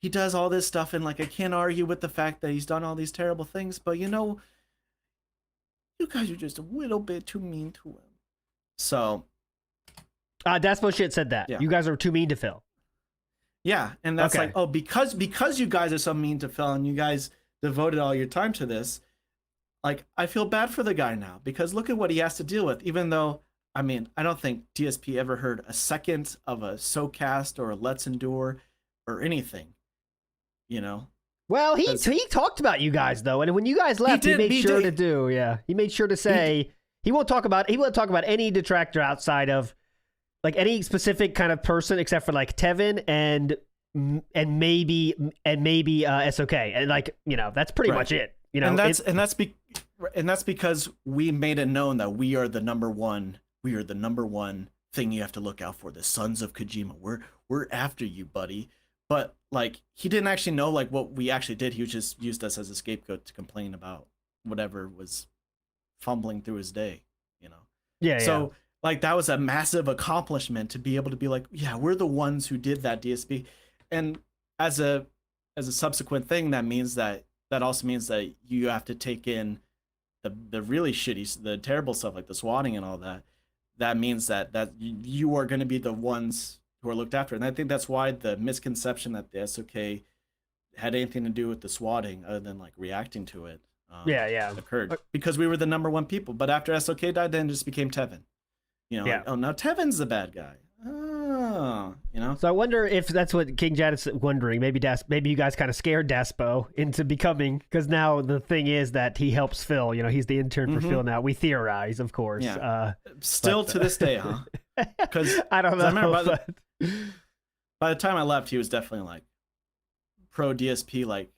he does all this stuff, and like I can't argue with the fact that he's done all these terrible things, but you guys are just a little bit too mean to him. So that's bullshit said that. Yeah. You guys are too mean to Phil. Yeah, and that's like, oh, because you guys are so mean to Phil and you guys devoted all your time to this, like I feel bad for the guy now because look at what he has to deal with. Even though, I mean, I don't think DSP ever heard a second of a SoCast or a Let's Endure or anything, Well, he talked about you guys though, and when you guys left, he made sure to say he won't talk about any detractor outside of like any specific kind of person except for like Tevin and maybe SOK, and like that's pretty much it. And that's because we made it known that we are the number one thing you have to look out for. The Sons of Kojima. We're after you, buddy. But like he didn't actually know like what we actually did. He just used us as a scapegoat to complain about whatever was fumbling through his day. So like that was a massive accomplishment to be able to be like, yeah, we're the ones who did that, DSP. And as a subsequent thing, that also means that you have to take in the really shitty, the terrible stuff like the swatting and all that. That means that you are going to be the ones who are looked after. And I think that's why the misconception that the SOK had anything to do with the swatting other than like reacting to it occurred because we were the number one people. But after SOK died, then it just became Tevin. Like, oh, now Tevin's the bad guy. So I wonder if that's what King Jad is wondering. Maybe you guys kind of scared Daspo into becoming, because now the thing is that he helps Phil. He's the intern for Phil now. We theorize, of course. Yeah. Still to this day, huh? Because I don't know. I remember by the time I left, he was definitely like pro DSP. Like,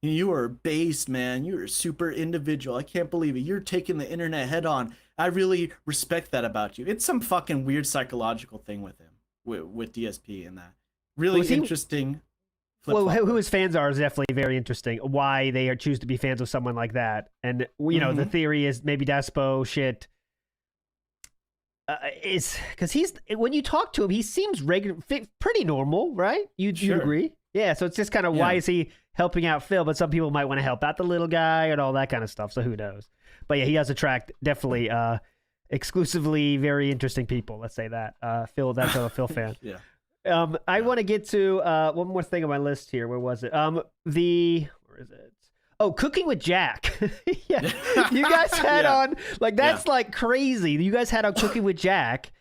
you are based, man. You are super individual. I can't believe it. You're taking the internet head on. I really respect that about you. It's some fucking weird psychological thing with him, with DSP and that. Really interesting. Who his fans are is definitely very interesting. Why they choose to be fans of someone like that. And, the theory is maybe Daspo shit is because when you talk to him, he seems pretty normal, right? You'd agree? Yeah, so it's just kind of why is he helping out Phil? But some people might want to help out the little guy and all that kind of stuff. So who knows? But yeah, he does attract definitely exclusively very interesting people. Let's say that. Phil, that's a Phil fan. Yeah. I want to get to one more thing on my list here. Where was it? Where is it? Oh, Cooking with Jack. Yeah, you guys had on like that's like crazy. You guys had on Cooking with Jack,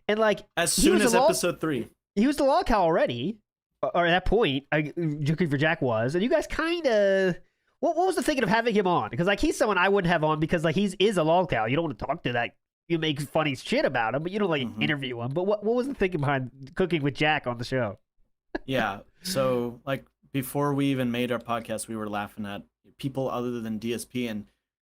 and like as soon as episode 3, he was the log cow already, or at that point, Cooking for Jack was, and you guys kind of. What was the thinking of having him on? Because like he's someone I wouldn't have on because like is a log cow. You don't want to talk to that. You make funny shit about him, but you don't like interview him. But what was the thinking behind Cooking with Jack on the show? Yeah, so like before we even made our podcast, we were laughing at people other than DSP, and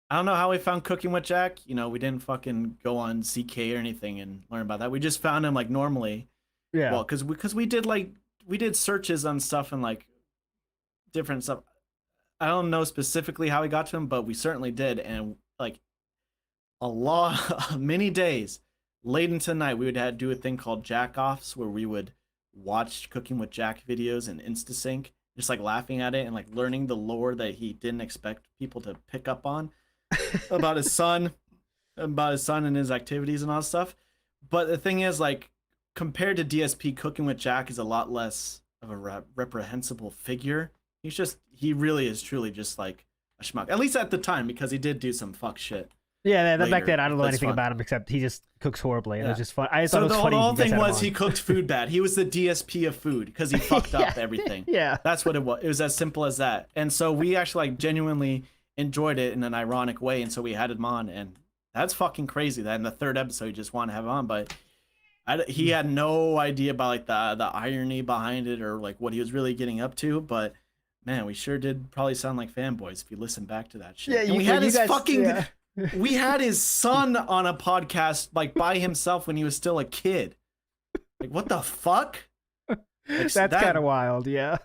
I don't know how we found Cooking with Jack. You know, we didn't fucking go on CK or anything and learn about that. We just found him like normally. Yeah. Well, because we did searches on stuff and like different stuff. I don't know specifically how we got to him, but we certainly did, and like many days late into the night, we would have to do a thing called jack-offs where we would watch Cooking with Jack videos and InstaSync, just like laughing at it and like learning the lore that he didn't expect people to pick up on about his son and his activities and all that stuff. But the thing is, like, compared to DSP, Cooking with Jack is a lot less of a reprehensible figure. He really is truly just like a schmuck, at least at the time, because he did do some fuck shit. Yeah, back then I don't know anything about him except he just cooks horribly. And it was just fun. I thought it was funny. The whole thing was he cooked food bad. He was the DSP of food because he fucked up everything. Yeah, that's what it was. It was as simple as that. And so we actually like genuinely enjoyed it in an ironic way, and so we had him on, and that's fucking crazy. That in the 3rd episode you just want to have him on, but he had no idea about like the irony behind it or like what he was really getting up to, but. Man, we sure did probably sound like fanboys if you listen back to that shit. Yeah, we had his fucking. Yeah. We had his son on a podcast like by himself when he was still a kid. Like, what the fuck? Like, that's kind of wild, yeah.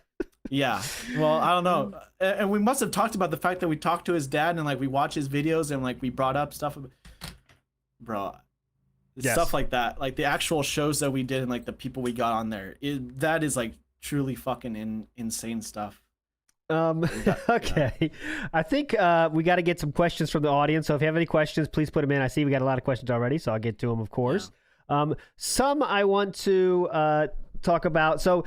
Yeah. Well, I don't know. And we must have talked about the fact that we talked to his dad and like we watch his videos and like we brought up stuff. Bro, stuff like that. Like the actual shows that we did and like the people we got on there. That is like truly fucking insane stuff. Okay. I think we got to get some questions from the audience. So if you have any questions, please put them in. I see we got a lot of questions already, so I'll get to them, of course. Yeah. Some I want to talk about. So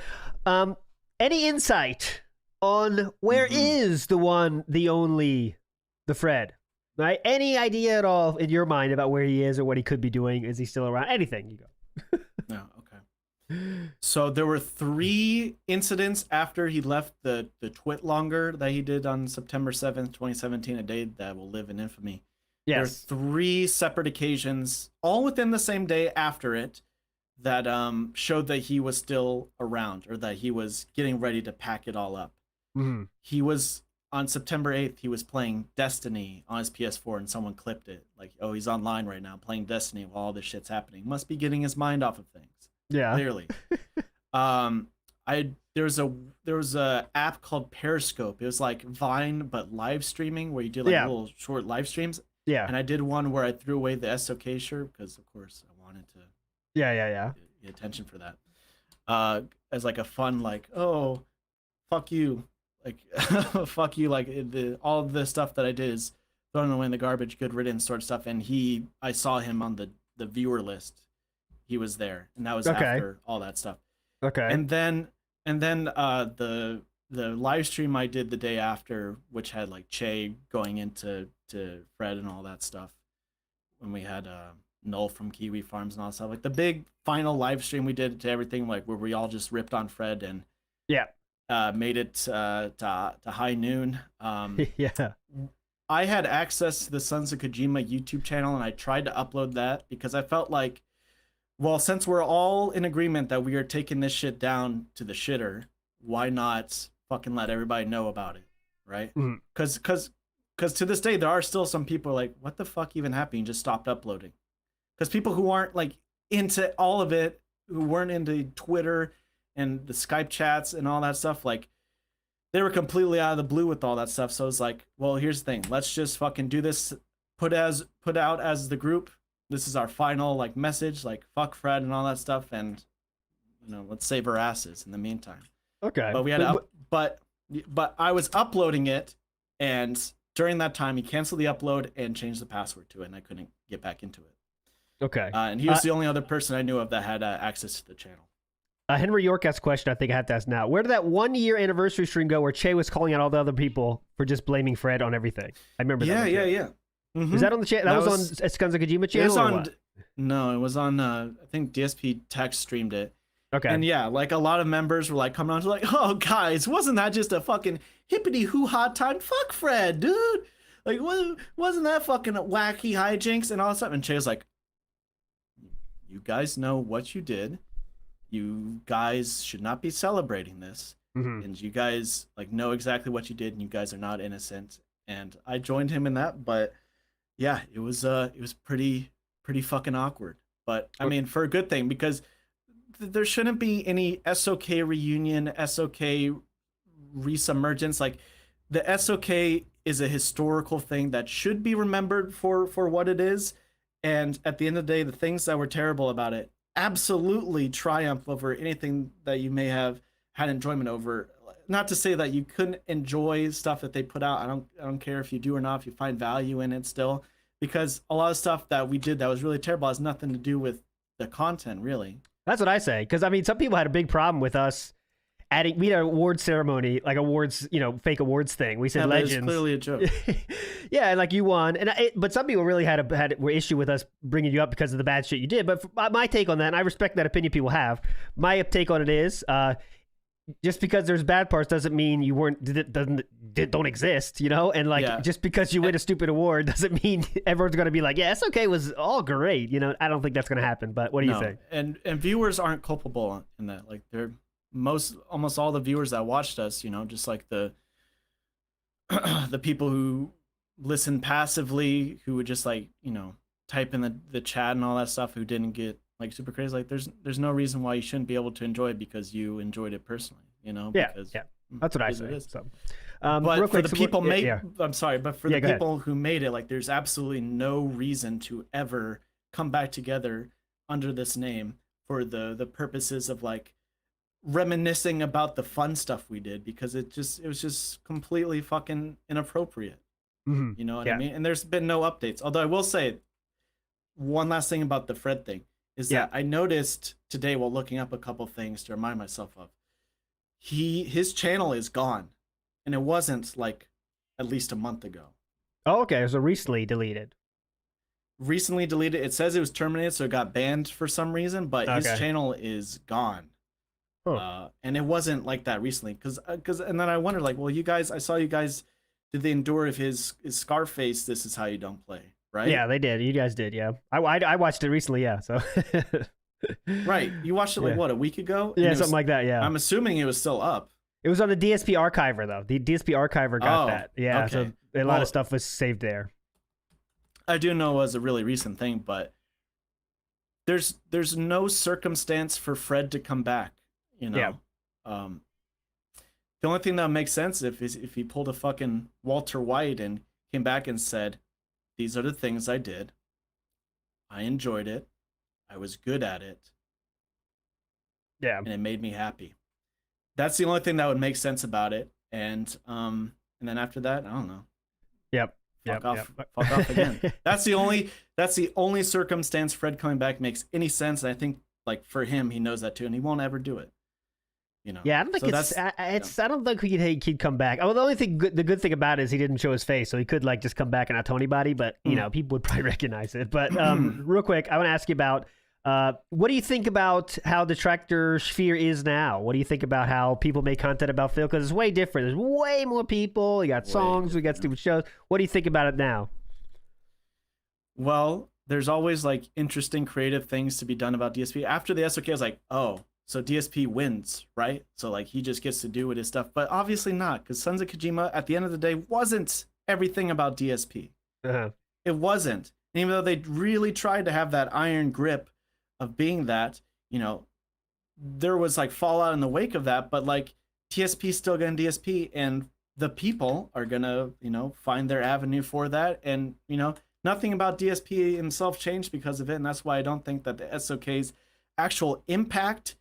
any insight on where is the one, the only, the Fred? Right? Any idea at all in your mind about where he is or what he could be doing? Is he still around? Anything, you go. No. So there were 3 incidents after he left the twit longer that he did on September 7th, 2017, a day that will live in infamy. Yes. There are 3 separate occasions, all within the same day after it, that showed that he was still around or that he was getting ready to pack it all up. Mm-hmm. He was, on September 8th, he was playing Destiny on his PS4 and someone clipped it. Like, oh, he's online right now playing Destiny while all this shit's happening. Must be getting his mind off of things. Yeah, clearly. There was a app called Periscope. It was like Vine but live streaming where you did like little short live streams. Yeah, and I did one where I threw away the SOK shirt because of course I wanted to. Get attention for that. As like a fun like fuck you, like fuck you, like all of the stuff that I did is thrown away in the garbage, good riddance sort of stuff. And I saw him on the viewer list. He was there, and that was after all that stuff. Okay. And then the live stream I did the day after, which had like Che going into Fred and all that stuff, when we had Null from Kiwi Farms and all that stuff, like the big final live stream we did to everything, like where we all just ripped on Fred and made it to high noon. Yeah. I had access to the Sons of Kojima YouTube channel, and I tried to upload that because I felt like, well, since we're all in agreement that we are taking this shit down to the shitter, why not fucking let everybody know about it, right? Because to this day, there are still some people like, what the fuck even happened? You just stopped uploading. Because people who aren't like into all of it, who weren't into Twitter and the Skype chats and all that stuff, like they were completely out of the blue with all that stuff. So it's like, well, here's the thing. Let's just fucking do this, put out as the group. This is our final like message, like fuck Fred and all that stuff, and let's save our asses in the meantime. Okay. But we had but I was uploading it, and during that time he canceled the upload and changed the password to it, and I couldn't get back into it. Okay. And he was the only other person I knew of that had access to the channel. Henry York asked a question I think I have to ask now. Where did that 1 year anniversary stream go where Che was calling out all the other people for just blaming Fred on everything? I remember that. Yeah. Mm-hmm. Was that on the channel? That was on Skunza Kojima channel? It was on, no, it was on, I think DSP Tech streamed it. Okay. And yeah, like a lot of members were like coming on to like, oh guys, wasn't that just a fucking hippity hoo-ha time? Fuck Fred, dude. Like, wasn't that fucking wacky hijinks and all that stuff? And Che was like, you guys know what you did. You guys should not be celebrating this. Mm-hmm. And you guys like know exactly what you did, and you guys are not innocent. And I joined him in that, but yeah, it was pretty fucking awkward. But I mean, for a good thing, because there shouldn't be any SOK reunion, SOK resubmergence. Like, the SOK is a historical thing that should be remembered for what it is. And at the end of the day, the things that were terrible about it absolutely triumph over anything that you may have had enjoyment over. Not to say that you couldn't enjoy stuff that they put out. I don't care if you do or not, if you find value in it still, because a lot of stuff that we did that was really terrible has nothing to do with the content, really. That's what I say. Because I mean, some people had a big problem with us adding. We had an award ceremony, like awards, fake awards thing. We said legends. It's clearly a joke. Yeah, and like you won, but some people really were issue with us bringing you up because of the bad shit you did. But my take on that, and I respect that opinion people have. My take on it is, just because there's bad parts doesn't mean you don't exist, And like, just because you win a stupid award doesn't mean everyone's gonna be like, yeah, SOK was all great, I don't think that's gonna happen. But what do you think? And viewers aren't culpable in that. Like, they're almost all the viewers that watched us, just like the the people who listen passively, who would just like type in the chat and all that stuff, who didn't get like super crazy. Like, there's no reason why you shouldn't be able to enjoy it because you enjoyed it personally, because that's what I say. So, but real for quick, the people I'm sorry, but for the people who made it, like, there's absolutely no reason to ever come back together under this name for the purposes of like reminiscing about the fun stuff we did, because it was just completely fucking inappropriate. Mm-hmm. You know what I mean? And there's been no updates. Although I will say one last thing about the Fred thing is that I noticed today while looking up a couple things to remind myself of, his channel is gone, and it wasn't like at least a month ago. Oh, okay. So recently deleted. It says it was terminated, so it got banned for some reason, but his channel is gone. Huh. And it wasn't like that recently, because and then I wondered, like, well, I saw you guys did the endure of his Scarface, This Is How You Don't Play, right? Yeah, they did. You guys did, yeah. I watched it recently, yeah. So right, you watched it like what, a week ago? Yeah, something like that. Yeah, I'm assuming it was still up. It was on the DSP archiver though. The DSP archiver got that. Yeah, okay. So a lot of stuff was saved there. I do know it was a really recent thing, but there's no circumstance for Fred to come back. Yeah. The only thing that makes sense if he pulled a fucking Walter White and came back and said, "These are the things I did. I enjoyed it. I was good at it. Yeah, and it made me happy." That's the only thing that would make sense about it. And then after that, I don't know. Yep. Fuck off again. That's the only circumstance Fred coming back makes any sense. And I think, like, for him, he knows that too, and he won't ever do it. Yeah, I don't think I don't think he'd come back. Oh, the only thing, the good thing about it is he didn't show his face, so he could like just come back and not tell anybody. But people would probably recognize it. But real quick, I want to ask you about what do you think about how the detractor sphere is now? What do you think about how people make content about Phil? Because it's way different. There's way more people. We got songs. We got stupid shows. What do you think about it now? Well, there's always like interesting, creative things to be done about DSP. After the SOK, I was like, oh. So DSP wins, right? So like he just gets to do with his stuff, but obviously not, because Sons of Kojima at the end of the day wasn't everything about DSP. Uh-huh. It wasn't. And even though they really tried to have that iron grip of being that, there was like fallout in the wake of that, but like DSP's still gonna DSP, and the people are gonna, find their avenue for that, and nothing about DSP himself changed because of it, and that's why I don't think that the SOK's actual impact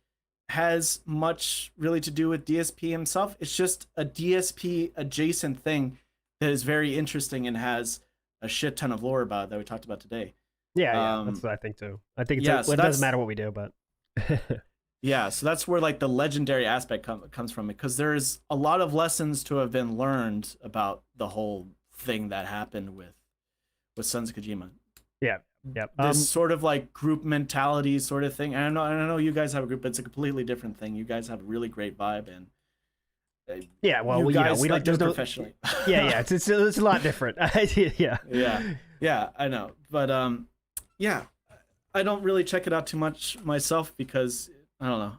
has much really to do with DSP himself. It's just a DSP adjacent thing that is very interesting and has a shit ton of lore about it that we talked about today. Yeah, that's what I think too. I think yeah, it doesn't matter what we do, but yeah, so that's where like the legendary aspect comes from, because there's a lot of lessons to have been learned about the whole thing that happened with Sons of Kojima. Yeah. This sort of like group mentality sort of thing. I know you guys have a group, but it's a completely different thing. You guys have a really great vibe, and yeah, well, we don't do it no, professionally. yeah, it's a lot different. yeah, I know, but yeah, I don't really check it out too much myself because I don't know.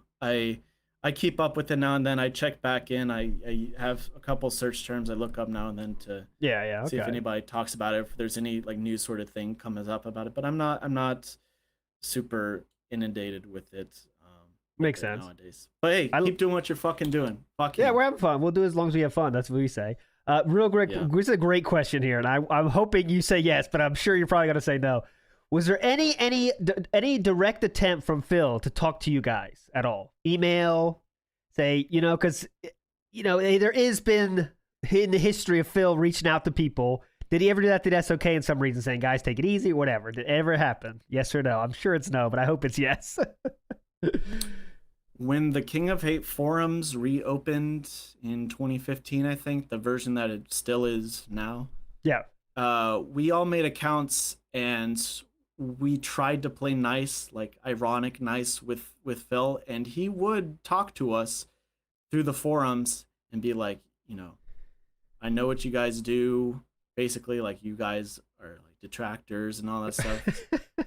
I keep up with it now and then. I check back in. I have a couple search terms I look up now and then to see if anybody talks about it, if there's any like news sort of thing comes up about it. But I'm not super inundated with it. Makes sense nowadays. But hey, keep doing what you're fucking doing. Fuck yeah, we're having fun. We'll do it as long as we have fun. That's what we say. Real quick, this is a great question here, and I'm hoping you say yes, but I'm sure you're probably gonna say no. Was there any direct attempt from Phil to talk to you guys at all? Email, say, because there has been in the history of Phil reaching out to people. Did he ever do that to SOK in some reason, saying, guys, take it easy or whatever? Did it ever happen? Yes or no? I'm sure it's no, but I hope it's yes. When the King of Hate forums reopened in 2015, I think, the version that it still is now. Yeah. We all made accounts and we tried to play nice, like ironic nice with Phil, and he would talk to us through the forums and be like, I know what you guys do. Basically, like, you guys are like detractors and all that stuff.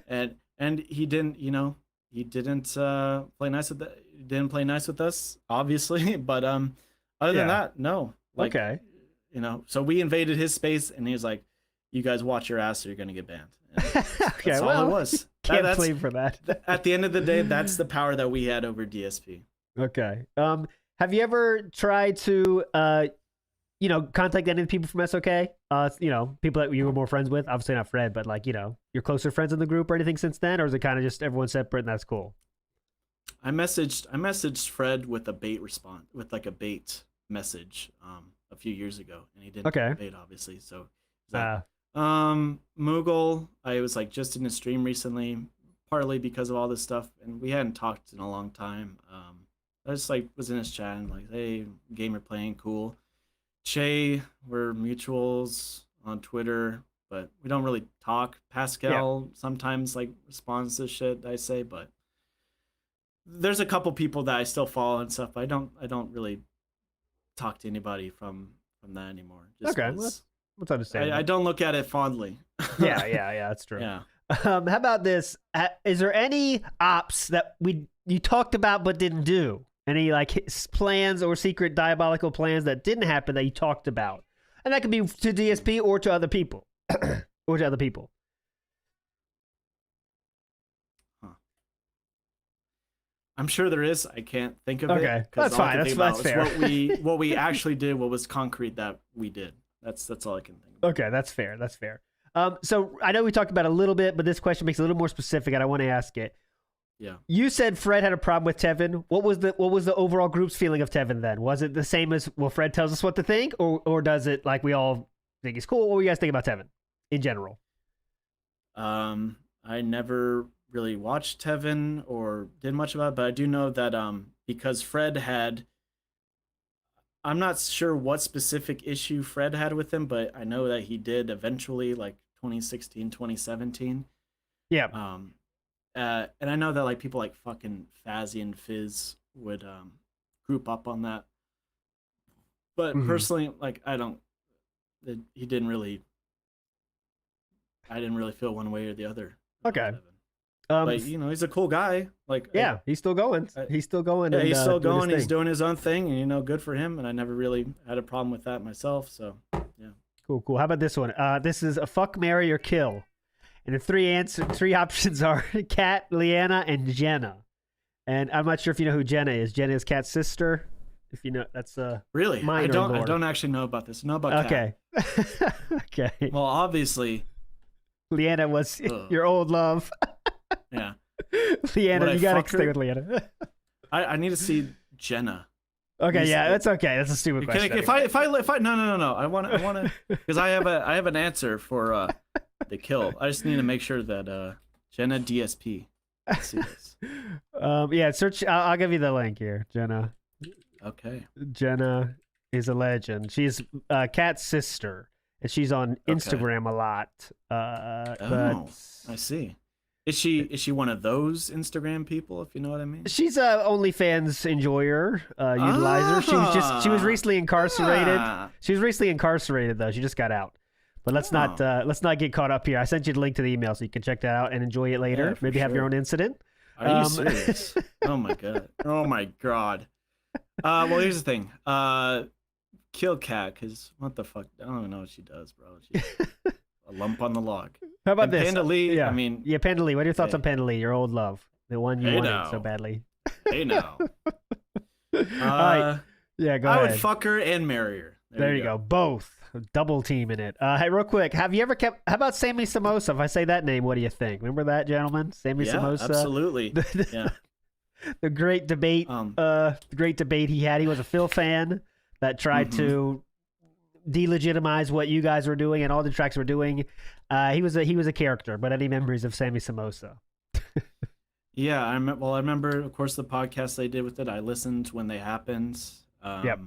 and he didn't, he didn't play nice with didn't play nice with us, obviously. But other than that, no. Like, okay. So we invaded his space, and he was like, "You guys watch your ass, or you're gonna get banned." Okay, that's all it was. Can't blame for that. At the end of the day, that's the power that we had over DSP. Okay. Have you ever tried to contact any of the people from SOK? People that you were more friends with. Obviously not Fred, but like, your closer friends in the group or anything since then, or is it kind of just everyone separate and that's cool? I messaged Fred with a bait response, with like a bait message a few years ago, and he didn't bait, obviously. So Moogle, I was like just in a stream recently, partly because of all this stuff, and we hadn't talked in a long time. I just like was in his chat and like, hey, gamer playing, cool. Che, we're mutuals on Twitter, but we don't really talk. Pascal sometimes like responds to shit I say, but there's a couple people that I still follow and stuff. But I don't really talk to anybody from that anymore. Just okay, let's understand. I don't look at it fondly. yeah, that's true. Yeah. How about this? Is there any ops that you talked about but didn't do? Any like plans or secret diabolical plans that didn't happen that you talked about? And that could be to DSP or to other people. Or to other people. Huh. I'm sure there is. I can't think of it. Okay, that's fine. That's fair. What we actually did, what was concrete that we did. That's all I can think of. Okay, that's fair. That's fair. So I know we talked about it a little bit, but this question makes it a little more specific, and I want to ask it. Yeah. You said Fred had a problem with Tevin. What was the overall group's feeling of Tevin then? Was it the same as, well, Fred tells us what to think, or does it like we all think he's cool? What do you guys think about Tevin in general? I never really watched Tevin or did much about it, but I do know that because Fred had, I'm not sure what specific issue Fred had with him, but I know that he did eventually, like 2016, 2017. Yeah. And I know that like people like fucking Fazzy and Fizz would group up on that, but personally, like I didn't really feel one way or the other. Okay. But he's a cool guy. Like he's still going. He's still going. Yeah, he's still going. He's doing his own thing, and good for him. And I never really had a problem with that myself. So yeah. Cool. How about this one? This is a fuck, marry, or kill. And the three options are Kat, Leanna, and Jenna. And I'm not sure if you know who Jenna is. Jenna is Kat's sister. If you know, that's really. I don't actually know about this. I know about Kat. Okay. Well, obviously, Leanna was your old love. Yeah. Leanna, you gotta stay with Leanna. I need to see Jenna. Okay, that's okay. That's a stupid question. If I no. I want to because I have an answer for the kill. I just need to make sure that Jenna DSP. Let's see this. Yeah, search. I'll give you the link here, Jenna. Okay. Jenna is a legend. She's Kat's sister, and she's on Instagram a lot. But I see. Is she one of those Instagram people, if you know what I mean? She's a OnlyFans enjoyer, utilizer. She was recently incarcerated. She was recently incarcerated though. She just got out. But let's not get caught up here. I sent you the link to the email so you can check that out and enjoy it later. Yeah, maybe have your own incident. Are you serious? Oh my god. Oh my god. Well, here's the thing. Kill Cat, because what the fuck? I don't even know what she does, bro. She's a lump on the log. How about this? Panda Lee, yeah. I mean... Yeah, Panda Lee. What are your thoughts on Panda Lee, your old love? The one you wanted so badly. Hey, now. Right. Yeah, go ahead. I would fuck her and marry her. There you go. Both. Double team in it. Hey, real quick. Have you ever kept... How about Sammy Samosa? If I say that name, what do you think? Remember that, gentleman? Sammy Samosa? Absolutely. Yeah. The great debate. The great debate he had. He was a Phil fan that tried to delegitimize what you guys were doing and all the tracks were doing. He was a character. But any memories of Sammy Samosa? Yeah, I remember, of course, the podcast they did with it. I listened when they happened. Yep.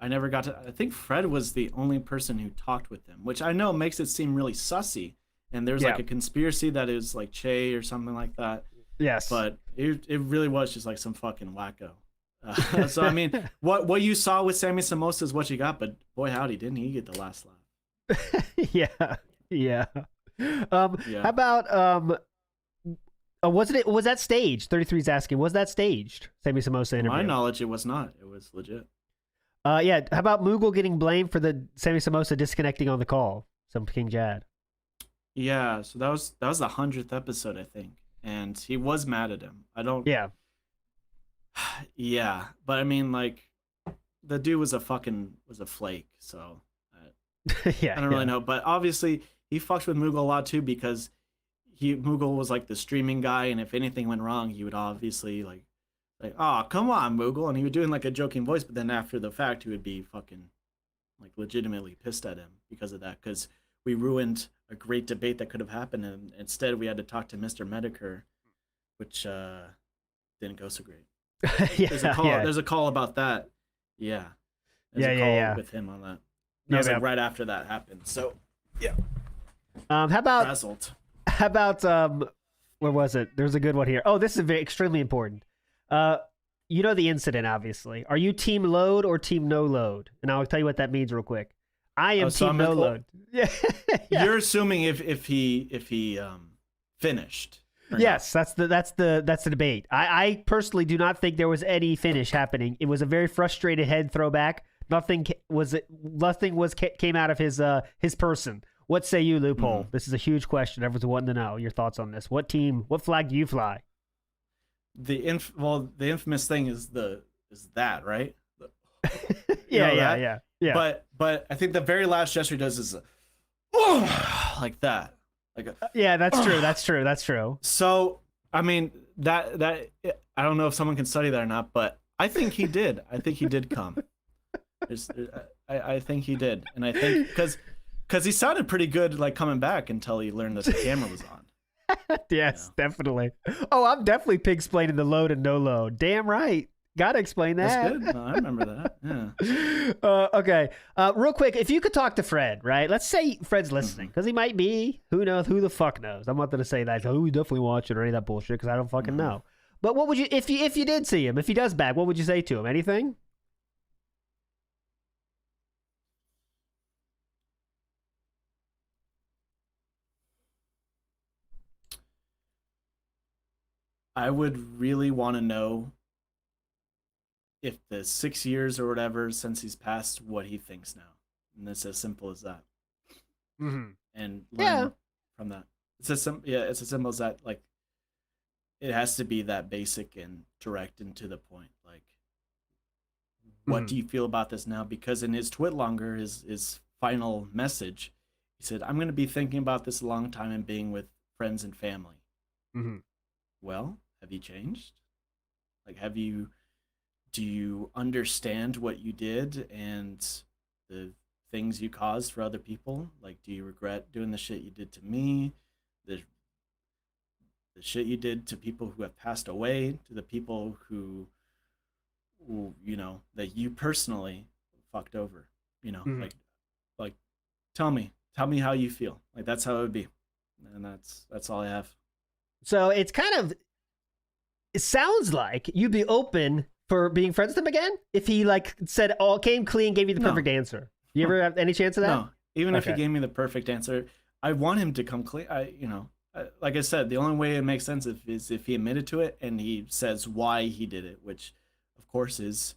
I never got to. I think Fred was the only person who talked with him, which I know makes it seem really sussy. And there's like a conspiracy that is like Che or something like that. Yes. But it really was just like some fucking wacko. So I mean, what you saw with Sammy Samosa is what you got, but boy howdy, didn't he get the last laugh? Yeah. How about was that staged? 33's asking, was that staged? Sammy Samosa interview. To my knowledge, it was not. It was legit. Yeah. How about Moogle getting blamed for the Sammy Samosa disconnecting on the call? Some King Jad. Yeah. So that was the 100th episode, I think, and he was mad at him. I don't. Yeah. Yeah, but I mean, like, the dude was a flake. So I don't really know. But obviously, he fucks with Moogle a lot too because Moogle was like the streaming guy, and if anything went wrong, he would obviously like, oh, come on, Moogle, and he would doing like a joking voice, but then after the fact, he would be fucking like legitimately pissed at him because of that, because we ruined a great debate that could have happened, and instead we had to talk to Mr. Medicare, which didn't go so great. There's a call about that. Yeah. There's a call with him on that. That was like right after that happened. So yeah. How about where was it? There's a good one here. Oh, this is extremely important. You know the incident, obviously. Are you team load or team no load? And I'll tell you what that means real quick. I am team no load. Yeah. You're assuming if he finished. Yes, that's the debate. I personally do not think there was any finish happening. It was a very frustrated head throwback. Nothing came out of his person. What say you, Loophole? This is a huge question. Everyone's wanting to know your thoughts on this. What flag do you fly? The infamous thing is that, right? Yeah. But I think the very last gesture he does is like that. Yeah, that's true. So, I mean, that I don't know if someone can study that or not, but I think he did. I think he did come. I think he did, and I think because he sounded pretty good, like coming back until he learned that the camera was on. Yes, definitely. Oh, I'm definitely pig-splaining the load and no load. Damn right. Gotta explain that. That's good. No, I remember that. Yeah. Okay. Real quick, if you could talk to Fred, right? Let's say Fred's listening, because he might be. Who knows? Who the fuck knows? I'm not going to say that. Oh, we definitely watch it or any of that bullshit, because I don't fucking know. But what would you, if you did see him, if he does back, what would you say to him? Anything? I would really want to know if the 6 years or whatever since he's passed, what he thinks now. And it's as simple as that. And learn from that. It's as simple as that. Like, it has to be that basic and direct and to the point. Like, what do you feel about this now? Because in his Twitlonger, his final message, he said, I'm going to be thinking about this a long time and being with friends and family. Well, have you changed? Like, do you understand what you did and the things you caused for other people? Like, do you regret doing the shit you did to me? the shit you did to people who have passed away, to the people who you know, that you personally fucked over, you know, like tell me how you feel. Like, that's how it would be. And that's all I have. So it sounds like you'd be open for being friends with him again if he like said came clean, gave you the perfect answer. You ever have any chance of that? No, even if he gave me the perfect answer, I want him to come clean. Like I said, the only way it makes sense is if he admitted to it and he says why he did it, which of course is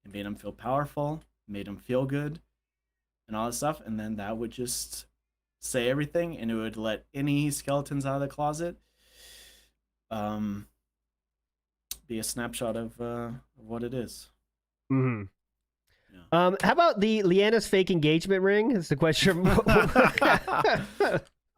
it made him feel powerful, made him feel good, and all that stuff, and then that would just say everything, and it would let any skeletons out of the closet be a snapshot of what it is. Mm-hmm. Yeah. How about the Leanna's fake engagement ring? Is the question.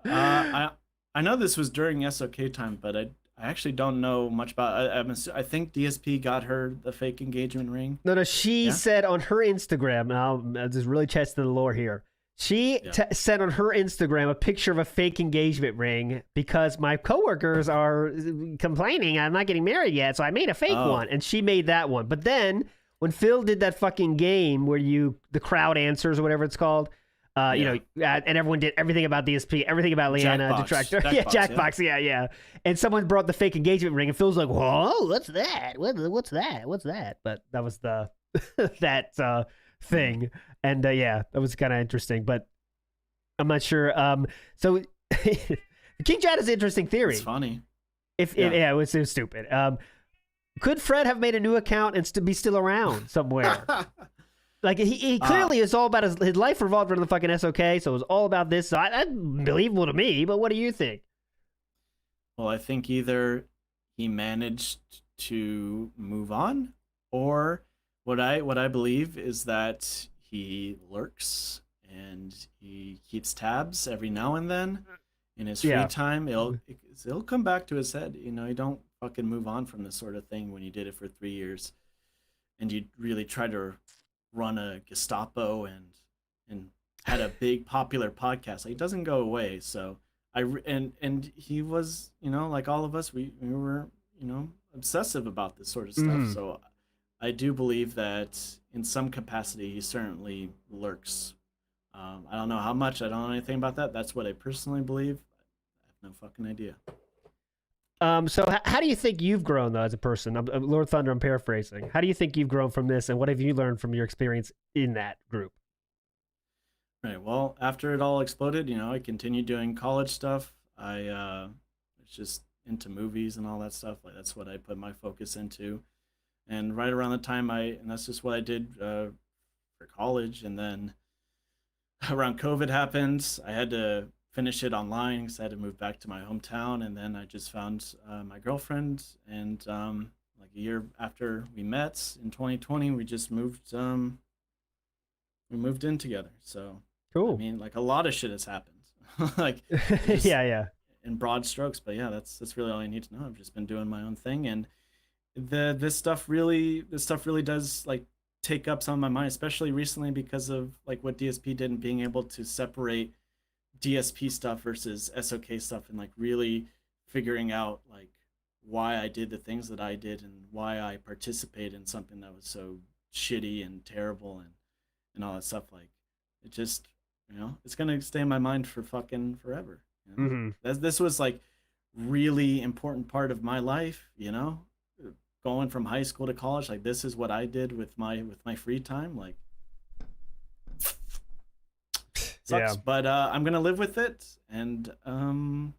I know this was during SOK time, but I actually don't know much about it. I think DSP got her the fake engagement ring. No, she said on her Instagram, and I'll just really testing the lore here. She sent on her Instagram a picture of a fake engagement ring because my coworkers are complaining I'm not getting married yet, so I made a fake one, and she made that one. But then when Phil did that fucking game where the crowd answers or whatever it's called, you know, and everyone did everything about DSP, everything about Leanna, detractor, Jackbox, yeah. And someone brought the fake engagement ring, and Phil's like, "Whoa, what's that? What's that? What's that?" But that was the that thing, and that was kind of interesting. But I'm not sure. So King Chad is an interesting theory. It's funny. It was stupid. Could Fred have made a new account and be still around somewhere? Like, he clearly is all about his life revolved around the fucking SOK, so it was all about this. So that's believable to me, but what do you think? Well, I think either he managed to move on, or what I believe is that he lurks and he keeps tabs every now and then in his free time. It'll come back to his head. You know, you don't fucking move on from this sort of thing when you did it for 3 years, and you really try to run a Gestapo and had a big popular podcast. Like, it doesn't go away. So and he was, you know, like all of us, we were, you know, obsessive about this sort of stuff. So I do believe that in some capacity he certainly lurks. I don't know how much. I don't know anything about that. That's what I personally believe. I have no fucking idea. So how do you think you've grown, though, as a person? Lord Thunder, I'm paraphrasing. How do you think you've grown from this, and what have you learned from your experience in that group? Right. Well, after it all exploded, you know, I continued doing college stuff. I was just into movies and all that stuff. Like, that's what I put my focus into. And right around the time and that's just what I did for college. And then around COVID happened, I had to finish it online because I had to move back to my hometown. And then I just found my girlfriend, and like a year after we met in 2020, we just moved in together. So cool. I mean, like, a lot of shit has happened. Like, yeah, in broad strokes. But yeah, that's really all I need to know. I've just been doing my own thing, and this stuff really does, like, take up some of my mind, especially recently because of, like, what DSP did and being able to separate DSP stuff versus SOK stuff, and, like, really figuring out, like, why I did the things that I did and why I participated in something that was so shitty and terrible and all that stuff. Like, it just, you know, it's gonna stay in my mind for fucking forever. You know? This was, like, really important part of my life, you know, going from high school to college. Like, this is what I did with my free time. Like, sucks, but I'm gonna live with it, and and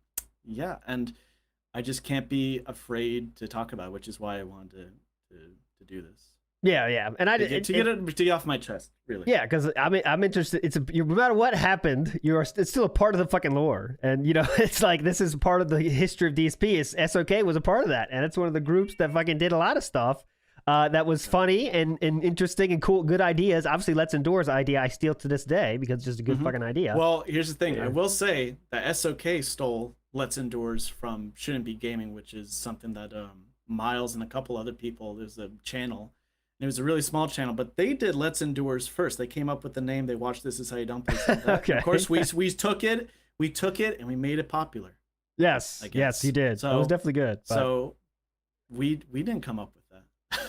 I just can't be afraid to talk about it, which is why I wanted to do this. Yeah, and to get it off my chest, really. Yeah, because I'm interested. No matter what happened, it's still a part of the fucking lore, and, you know, it's like, this is part of the history of DSP. SOK was a part of that, and it's one of the groups that fucking did a lot of stuff that was funny and interesting and cool, good ideas. Obviously, Let's Endure's idea I steal to this day because it's just a good fucking idea. Well, here's the thing. I will say that SOK stole Let's Endure's from Shouldn't Be Gaming, which is something that Miles and a couple other people, there's a channel. It was a really small channel, but they did Let's Endure's first. They came up with the name. They watched This Is How You Don't Play Something. Okay. Of course, we took it, and we made it popular. Yes, yes, you did. So, it was definitely good. But... So we didn't come up with that.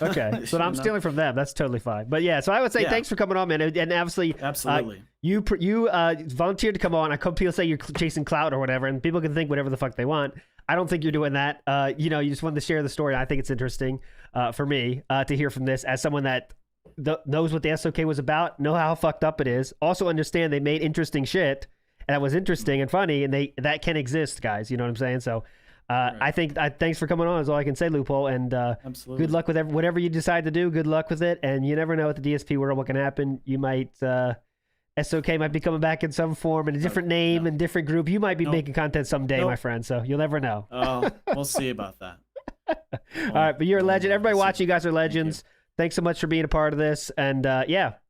Okay, so I'm stealing from them. That's totally fine. But yeah, so I would say thanks for coming on, man. And obviously, absolutely, you volunteered to come on. I hope people say you're chasing clout or whatever, and people can think whatever the fuck they want. I don't think you're doing that. You just wanted to share the story. I think it's interesting for me to hear from this as someone that knows what the SOK was about, know how fucked up it is, also understand they made interesting shit, and that was interesting and funny, and that can exist, guys. You know what I'm saying? So. Right. I think thanks for coming on is all I can say, Loophole, and good luck with whatever you decide to do. Good luck with it, and you never know at the DSP world what can happen. You might SOK might be coming back in some form in a different name and different group. You might be making content someday, my friend. So you'll never know. Oh, we'll see about that. All right, but you're a legend. Everybody watching, you guys are legends. Thanks so much for being a part of this, and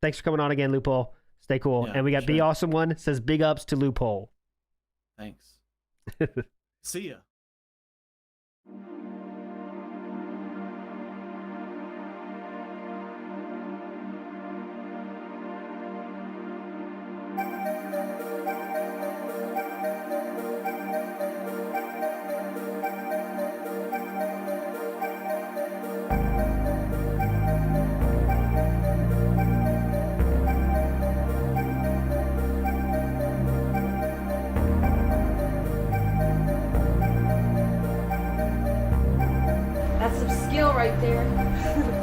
thanks for coming on again, Loophole. Stay cool. And we got Be Awesome One says big ups to Loophole. Thanks. See ya. That's some skill right there.